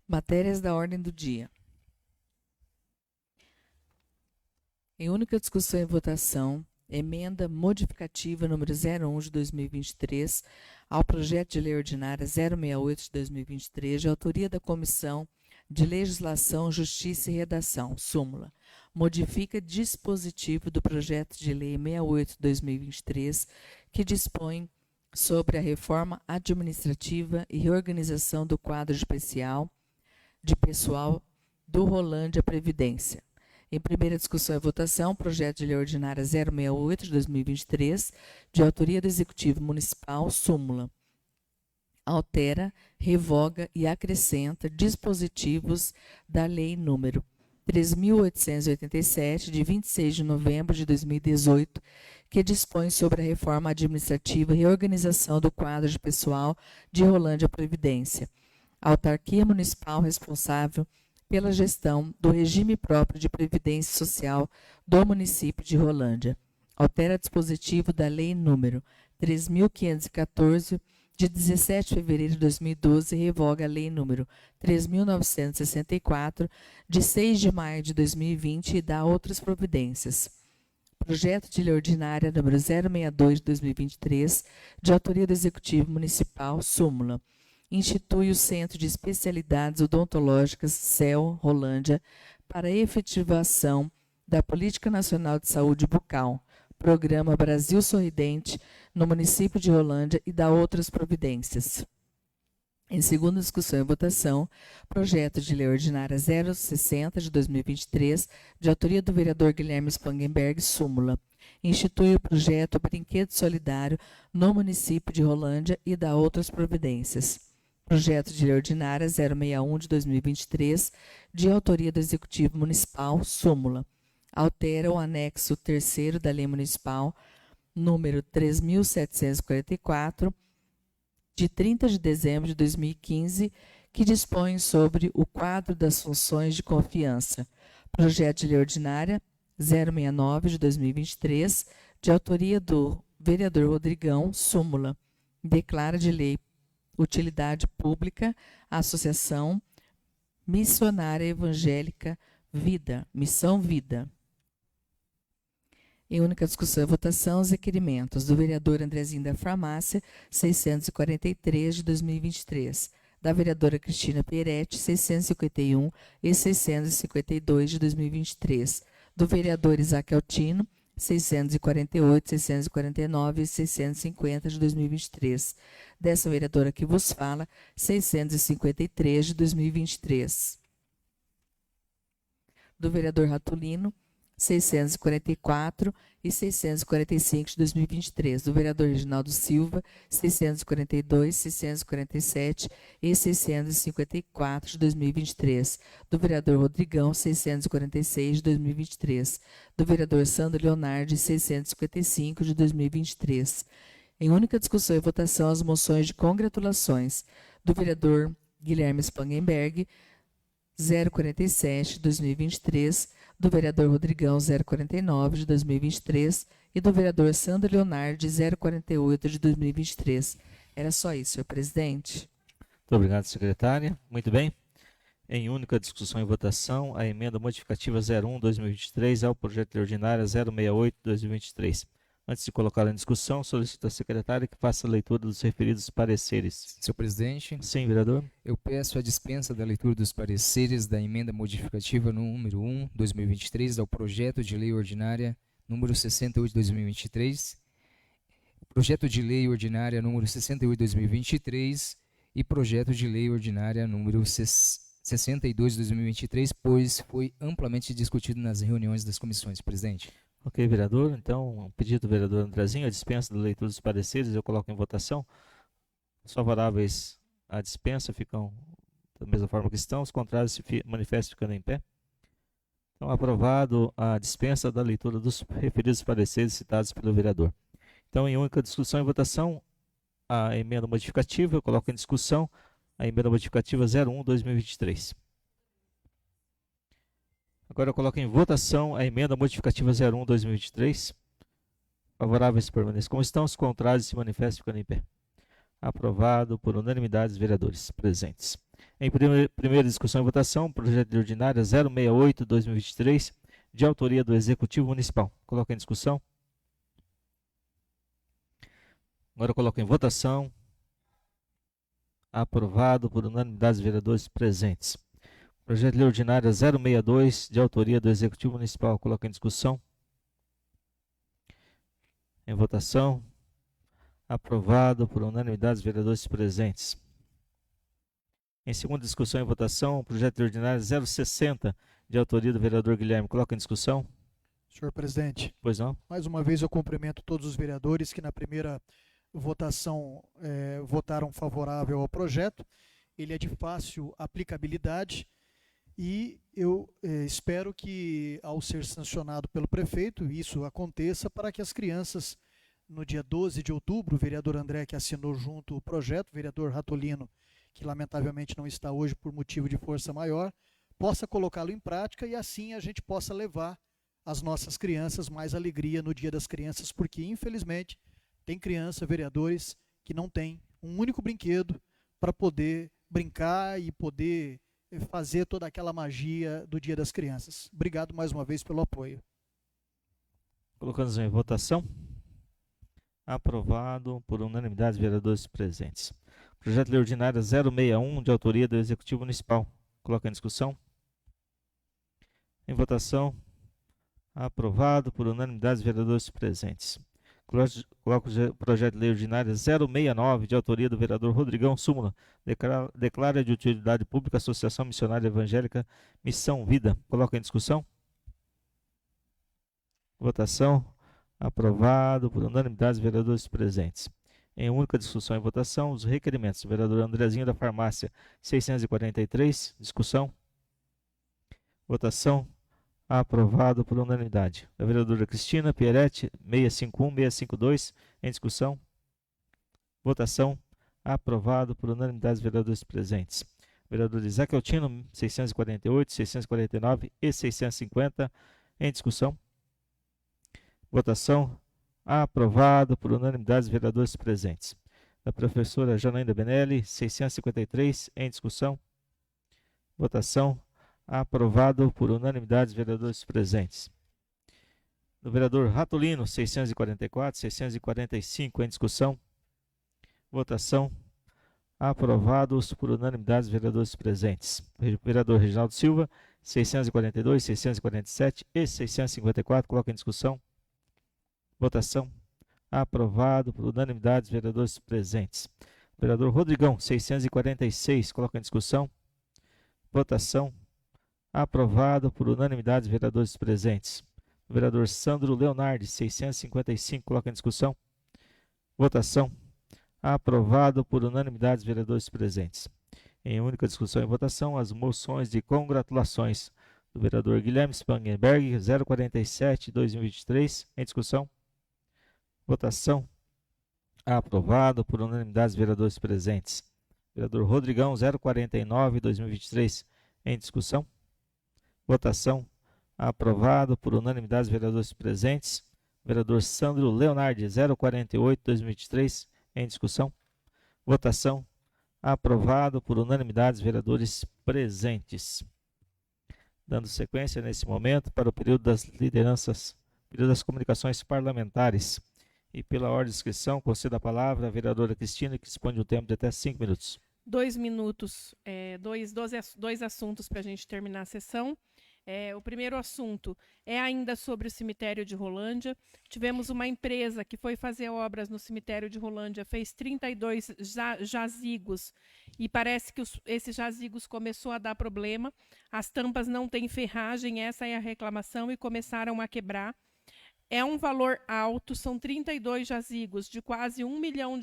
Matérias da ordem do dia. Em única discussão e votação, emenda modificativa número 01 de 2023 ao projeto de lei ordinária 068 de 2023, de autoria da Comissão de Legislação, Justiça e Redação, súmula. Modifica dispositivo do projeto de lei 68 de 2023, que dispõe sobre a reforma administrativa e reorganização do quadro especial de pessoal do Rolândia Previdência. Em primeira discussão e votação, projeto de lei ordinária 068 de 2023, de autoria do Executivo Municipal, súmula. Altera, revoga e acrescenta dispositivos da Lei número 3.887, de 26 de novembro de 2018, que dispõe sobre a reforma administrativa e reorganização do quadro de pessoal de Rolândia Previdência. Autarquia municipal responsável pela gestão do regime próprio de previdência social do município de Rolândia. Altera dispositivo da Lei número 3.514, de 17 de fevereiro de 2012, revoga a Lei número 3.964, de 6 de maio de 2020 e dá outras providências. Projeto de lei ordinária número 062 de 2023, de autoria do Executivo Municipal, súmula. Institui o Centro de Especialidades Odontológicas CEL Rolândia para a efetivação da Política Nacional de Saúde Bucal, Programa Brasil Sorridente, no município de Rolândia, e dá outras providências. Em segunda discussão e votação, projeto de lei ordinária 060 de 2023, de autoria do vereador Guilherme Spangenberg, súmula. Institui o projeto Brinquedo Solidário no município de Rolândia e dá outras providências. Projeto de lei ordinária 061 de 2023, de autoria do Executivo Municipal, súmula. Altera o anexo 3º da Lei Municipal número 3.744, de 30 de dezembro de 2015, que dispõe sobre o quadro das funções de confiança. Projeto de lei ordinária 069 de 2023, de autoria do vereador Rodrigão, súmula. Declara de lei utilidade pública a Associação Missionária Evangélica Vida, Missão Vida. Em única discussão e votação, os requerimentos do vereador Andrezinho da Farmácia, 643 de 2023, da vereadora Cristina Peretti, 651 e 652 de 2023, do vereador Isaac Altino, 648, 649 e 650 de 2023, dessa vereadora que vos fala, 653 de 2023, do vereador Ratulino, 644 e 645 de 2023, do vereador Reginaldo Silva, 642, 647 e 654 de 2023, do vereador Rodrigão, 646 de 2023, do vereador Sandro Leonardi, 655 de 2023. Em única discussão e votação, as moções de congratulações do vereador Guilherme Spangenberg, 047 de 2023, do vereador Rodrigão 049 de 2023 e do vereador Sandro Leonardi 048 de 2023. Era só isso, senhor presidente. Muito obrigado, secretária. Muito bem. Em única discussão e votação, a emenda modificativa 01/2023 ao projeto de lei ordinária 068/2023. Antes de colocá-la em discussão, solicito à secretária que faça a leitura dos referidos pareceres. Senhor presidente, Sim, vereador. eu peço a dispensa da leitura dos pareceres da emenda modificativa número 1/2023 ao projeto de lei ordinária número 68/2023, projeto de lei ordinária número 68/2023 e projeto de lei ordinária número 62/2023, pois foi amplamente discutido nas reuniões das comissões, presidente. Ok, vereador. Então, pedido do vereador Andrezinho, a dispensa da leitura dos pareceres, eu coloco em votação. Os favoráveis à dispensa ficam da mesma forma que estão, os contrários se manifestam ficando em pé. Então, aprovado a dispensa da leitura dos referidos pareceres citados pelo vereador. Então, em única discussão e votação, a emenda modificativa, eu coloco em discussão a emenda modificativa 01/2023. Agora eu coloco em votação a emenda modificativa 01/2023. Favoráveis permaneçam como estão, os contrários se manifestam ficando em pé. Aprovado por unanimidade dos vereadores presentes. Em primeira discussão e votação, projeto de ordinária 068/2023, de autoria do Executivo Municipal. Coloco em discussão. Agora eu coloco em votação. Aprovado por unanimidade dos vereadores presentes. Projeto de lei ordinária 062, de autoria do Executivo Municipal. Coloco em discussão. Em votação. Aprovado por unanimidade dos vereadores presentes. Em segunda discussão e votação, projeto de lei ordinária 060, de autoria do vereador Guilherme. Coloco em discussão. Senhor presidente, Pois não? mais uma vez eu cumprimento todos os vereadores que na primeira votação votaram favorável ao projeto. Ele é de fácil aplicabilidade e eu espero que, ao ser sancionado pelo prefeito, isso aconteça para que as crianças, no dia 12 de outubro, o vereador André, que assinou junto o projeto, o vereador Ratolino, que lamentavelmente não está hoje por motivo de força maior, possa colocá-lo em prática e assim a gente possa levar às nossas crianças mais alegria no Dia das Crianças, porque infelizmente tem criança, vereadores, que não tem um único brinquedo para poder brincar e poder fazer toda aquela magia do Dia das Crianças. Obrigado mais uma vez pelo apoio. Colocamos em votação. Aprovado por unanimidade dos vereadores presentes. Projeto de lei ordinária 061, de autoria do Executivo Municipal. Coloca em discussão. Em votação. Aprovado por unanimidade dos vereadores presentes. Coloco o projeto de lei ordinária 069, de autoria do vereador Rodrigão Súmula. Declara de utilidade pública a Associação Missionária Evangélica Missão Vida. Coloca em discussão. Votação. Aprovado por unanimidade dos vereadores presentes. Em única discussão e votação, os requerimentos do vereador Andrezinho da Farmácia 643. Discussão. Votação. Aprovado por unanimidade. Da vereadora Cristina Pieretti 651, 652. Em discussão. Votação. Aprovado por unanimidade dos vereadores presentes. Vereador Isaac Altino 648, 649 e 650. Em discussão. Votação. Aprovado por unanimidade dos vereadores presentes. Da professora Janaína Benelli, 653, em discussão. Votação. Aprovado por unanimidade dos vereadores presentes. Do vereador Ratolino, 644, 645, em discussão. Votação. Aprovados por unanimidade dos vereadores presentes. Vereador Reginaldo Silva, 642, 647 e 654, coloca em discussão. Votação. Aprovado por unanimidade dos vereadores presentes. Vereador Rodrigão, 646, coloca em discussão. Votação. Aprovado por unanimidade dos vereadores presentes. Vereador Sandro Leonardi, 655, coloca em discussão. Votação. Aprovado por unanimidade dos vereadores presentes. Em única discussão e votação, as moções de congratulações do vereador Guilherme Spangenberg, 047-2023. Em discussão. Votação. Aprovado por unanimidade dos vereadores presentes. Vereador Rodrigão, 049-2023. Em discussão. Votação. Aprovado por unanimidade dos vereadores presentes. Vereador Sandro Leonardi, 048-2023. Em discussão. Votação. Aprovado por unanimidade dos vereadores presentes. Dando sequência nesse momento para o período das lideranças, período das comunicações parlamentares. E pela ordem de inscrição, concedo a palavra à vereadora Cristina, que dispõe de um tempo de até 5 minutos. 2 minutos, dois assuntos para a gente terminar a sessão. O primeiro assunto é ainda sobre o cemitério de Rolândia. Tivemos uma empresa que foi fazer obras no cemitério de Rolândia, fez 32 jazigos e parece que esses jazigos começou a dar problema. As tampas não têm ferragem, essa é a reclamação, e começaram a quebrar. É um valor alto, são 32 jazigos de quase R$1 milhão.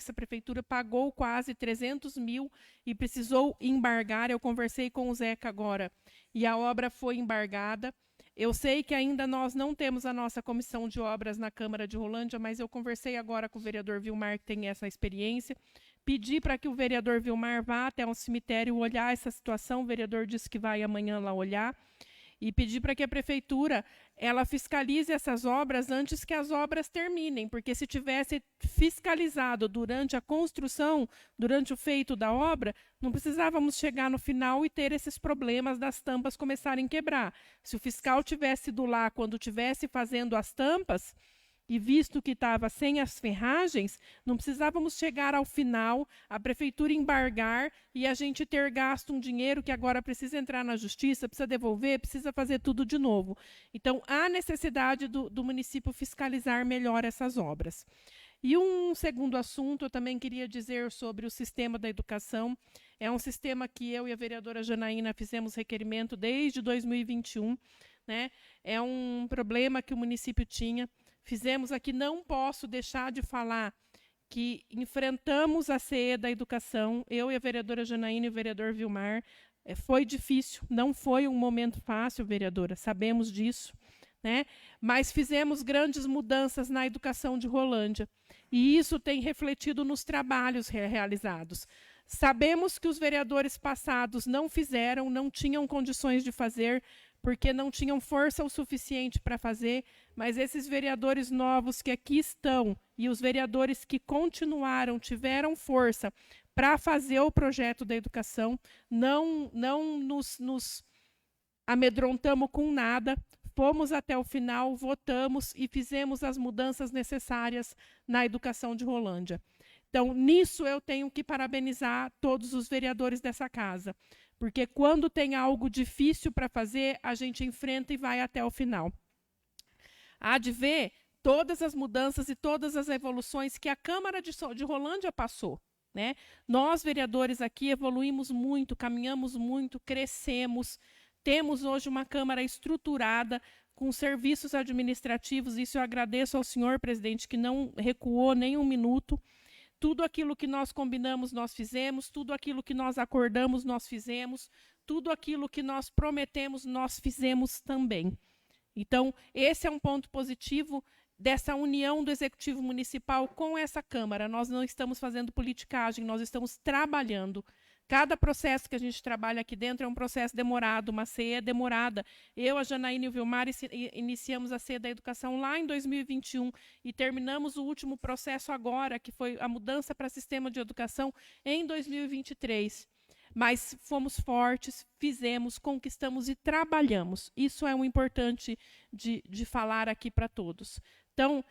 A prefeitura pagou quase 300 mil e precisou embargar. Eu conversei com o Zeca agora e a obra foi embargada. Eu sei que ainda nós não temos a nossa comissão de obras na Câmara de Rolândia, mas eu conversei agora com o vereador Vilmar, que tem essa experiência. Pedi para que o vereador Vilmar vá até um cemitério olhar essa situação. O vereador disse que vai amanhã lá olhar. E pedir para que a prefeitura ela fiscalize essas obras antes que as obras terminem, porque se tivesse fiscalizado durante a construção, durante o feito da obra, não precisávamos chegar no final e ter esses problemas das tampas começarem a quebrar. Se o fiscal tivesse ido lá quando estivesse fazendo as tampas, e visto que estava sem as ferragens, não precisávamos chegar ao final, a prefeitura embargar e a gente ter gasto um dinheiro que agora precisa entrar na justiça, precisa devolver, precisa fazer tudo de novo. Então, há necessidade do município fiscalizar melhor essas obras. E um segundo assunto, eu também queria dizer sobre o sistema da educação. É um sistema que eu e a vereadora Janaína fizemos requerimento desde 2021. Né? É um problema que o município tinha. Fizemos aqui, não posso deixar de falar que enfrentamos a CE da educação, eu e a vereadora Janaína e o vereador Vilmar. Foi difícil, não foi um momento fácil, vereadora, sabemos disso, né? Mas fizemos grandes mudanças na educação de Rolândia. E isso tem refletido nos trabalhos realizados. Sabemos que os vereadores passados não fizeram, não tinham condições de fazer, porque não tinham força o suficiente para fazer, mas esses vereadores novos que aqui estão e os vereadores que continuaram, tiveram força para fazer o projeto da educação, não nos amedrontamos com nada, fomos até o final, votamos e fizemos as mudanças necessárias na educação de Rolândia. Então, nisso eu tenho que parabenizar todos os vereadores dessa casa, porque quando tem algo difícil para fazer, a gente enfrenta e vai até o final. Há de ver todas as mudanças e todas as evoluções que a Câmara de Rolândia passou. Né? Nós, vereadores aqui, evoluímos muito, caminhamos muito, crescemos. Temos hoje uma Câmara estruturada, com serviços administrativos. Isso eu agradeço ao senhor presidente, que não recuou nem um minuto. Tudo aquilo que nós combinamos, nós fizemos. Tudo aquilo que nós acordamos, nós fizemos. Tudo aquilo que nós prometemos, nós fizemos também. Então, esse é um ponto positivo dessa união do Executivo Municipal com essa Câmara. Nós não estamos fazendo politicagem, nós estamos trabalhando. Cada processo que a gente trabalha aqui dentro é um processo demorado, uma CE demorada. Eu, a Janaína e o Vilmar iniciamos a CE da educação lá em 2021 e terminamos o último processo agora, que foi a mudança para sistema de educação, em 2023. Mas fomos fortes, fizemos, conquistamos e trabalhamos. Isso é um importante de falar aqui para todos. Então,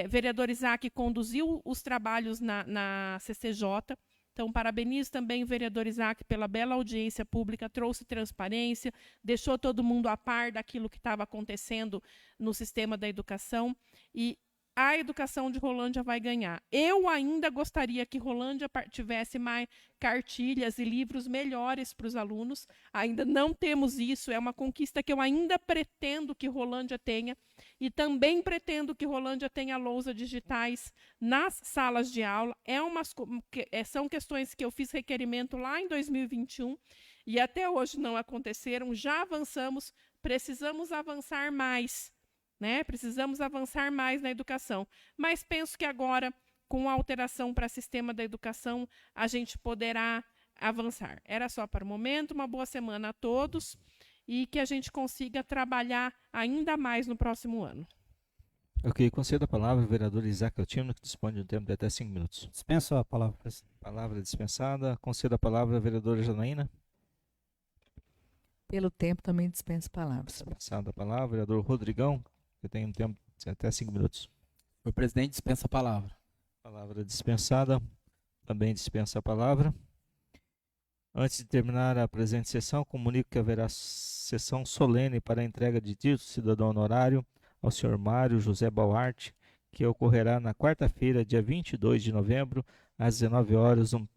vereador Isaac conduziu os trabalhos na CCJ. Então, parabenizo também o vereador Isaac pela bela audiência pública, trouxe transparência, deixou todo mundo a par daquilo que estava acontecendo no sistema da educação. E a educação de Rolândia vai ganhar. Eu ainda gostaria que Rolândia tivesse mais cartilhas e livros melhores para os alunos. Ainda não temos isso, é uma conquista que eu ainda pretendo que Rolândia tenha. E também pretendo que Rolândia tenha lousa digitais nas salas de aula. São questões que eu fiz requerimento lá em 2021 e até hoje não aconteceram. Já avançamos, precisamos avançar mais, né? Precisamos avançar mais na educação. Mas penso que agora, com a alteração para o sistema da educação, a gente poderá avançar. Era só para o momento. Uma boa semana a todos e que a gente consiga trabalhar ainda mais no próximo ano. Ok, concedo a palavra ao vereador Isaac Altino, que dispõe de um tempo de até 5 minutos. Dispenso a palavra, presidente. Palavra dispensada. Concedo a palavra à vereadora Janaína. Pelo tempo, também dispenso palavras. Dispensada a palavra, vereador Rodrigão, que tem um tempo de até 5 minutos. Senhor presidente, dispensa a palavra. Palavra dispensada. Também dispensa a palavra. Antes de terminar a presente sessão, comunico que haverá sessão solene para a entrega de título de cidadão honorário ao senhor Mário José Bauarte, que ocorrerá na quarta-feira, dia 22 de novembro, às 19 horas, no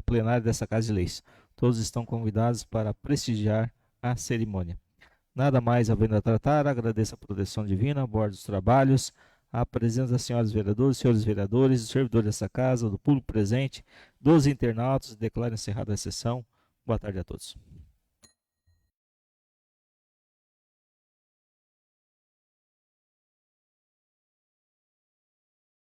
plenário dessa Casa de Leis. Todos estão convidados para prestigiar a cerimônia. Nada mais havendo a tratar, agradeço a proteção divina, a bordo dos trabalhos, a presença das senhoras vereadoras, senhores vereadores, dos servidores dessa casa, do público presente, dos internautas, declaro encerrada a sessão. Boa tarde a todos.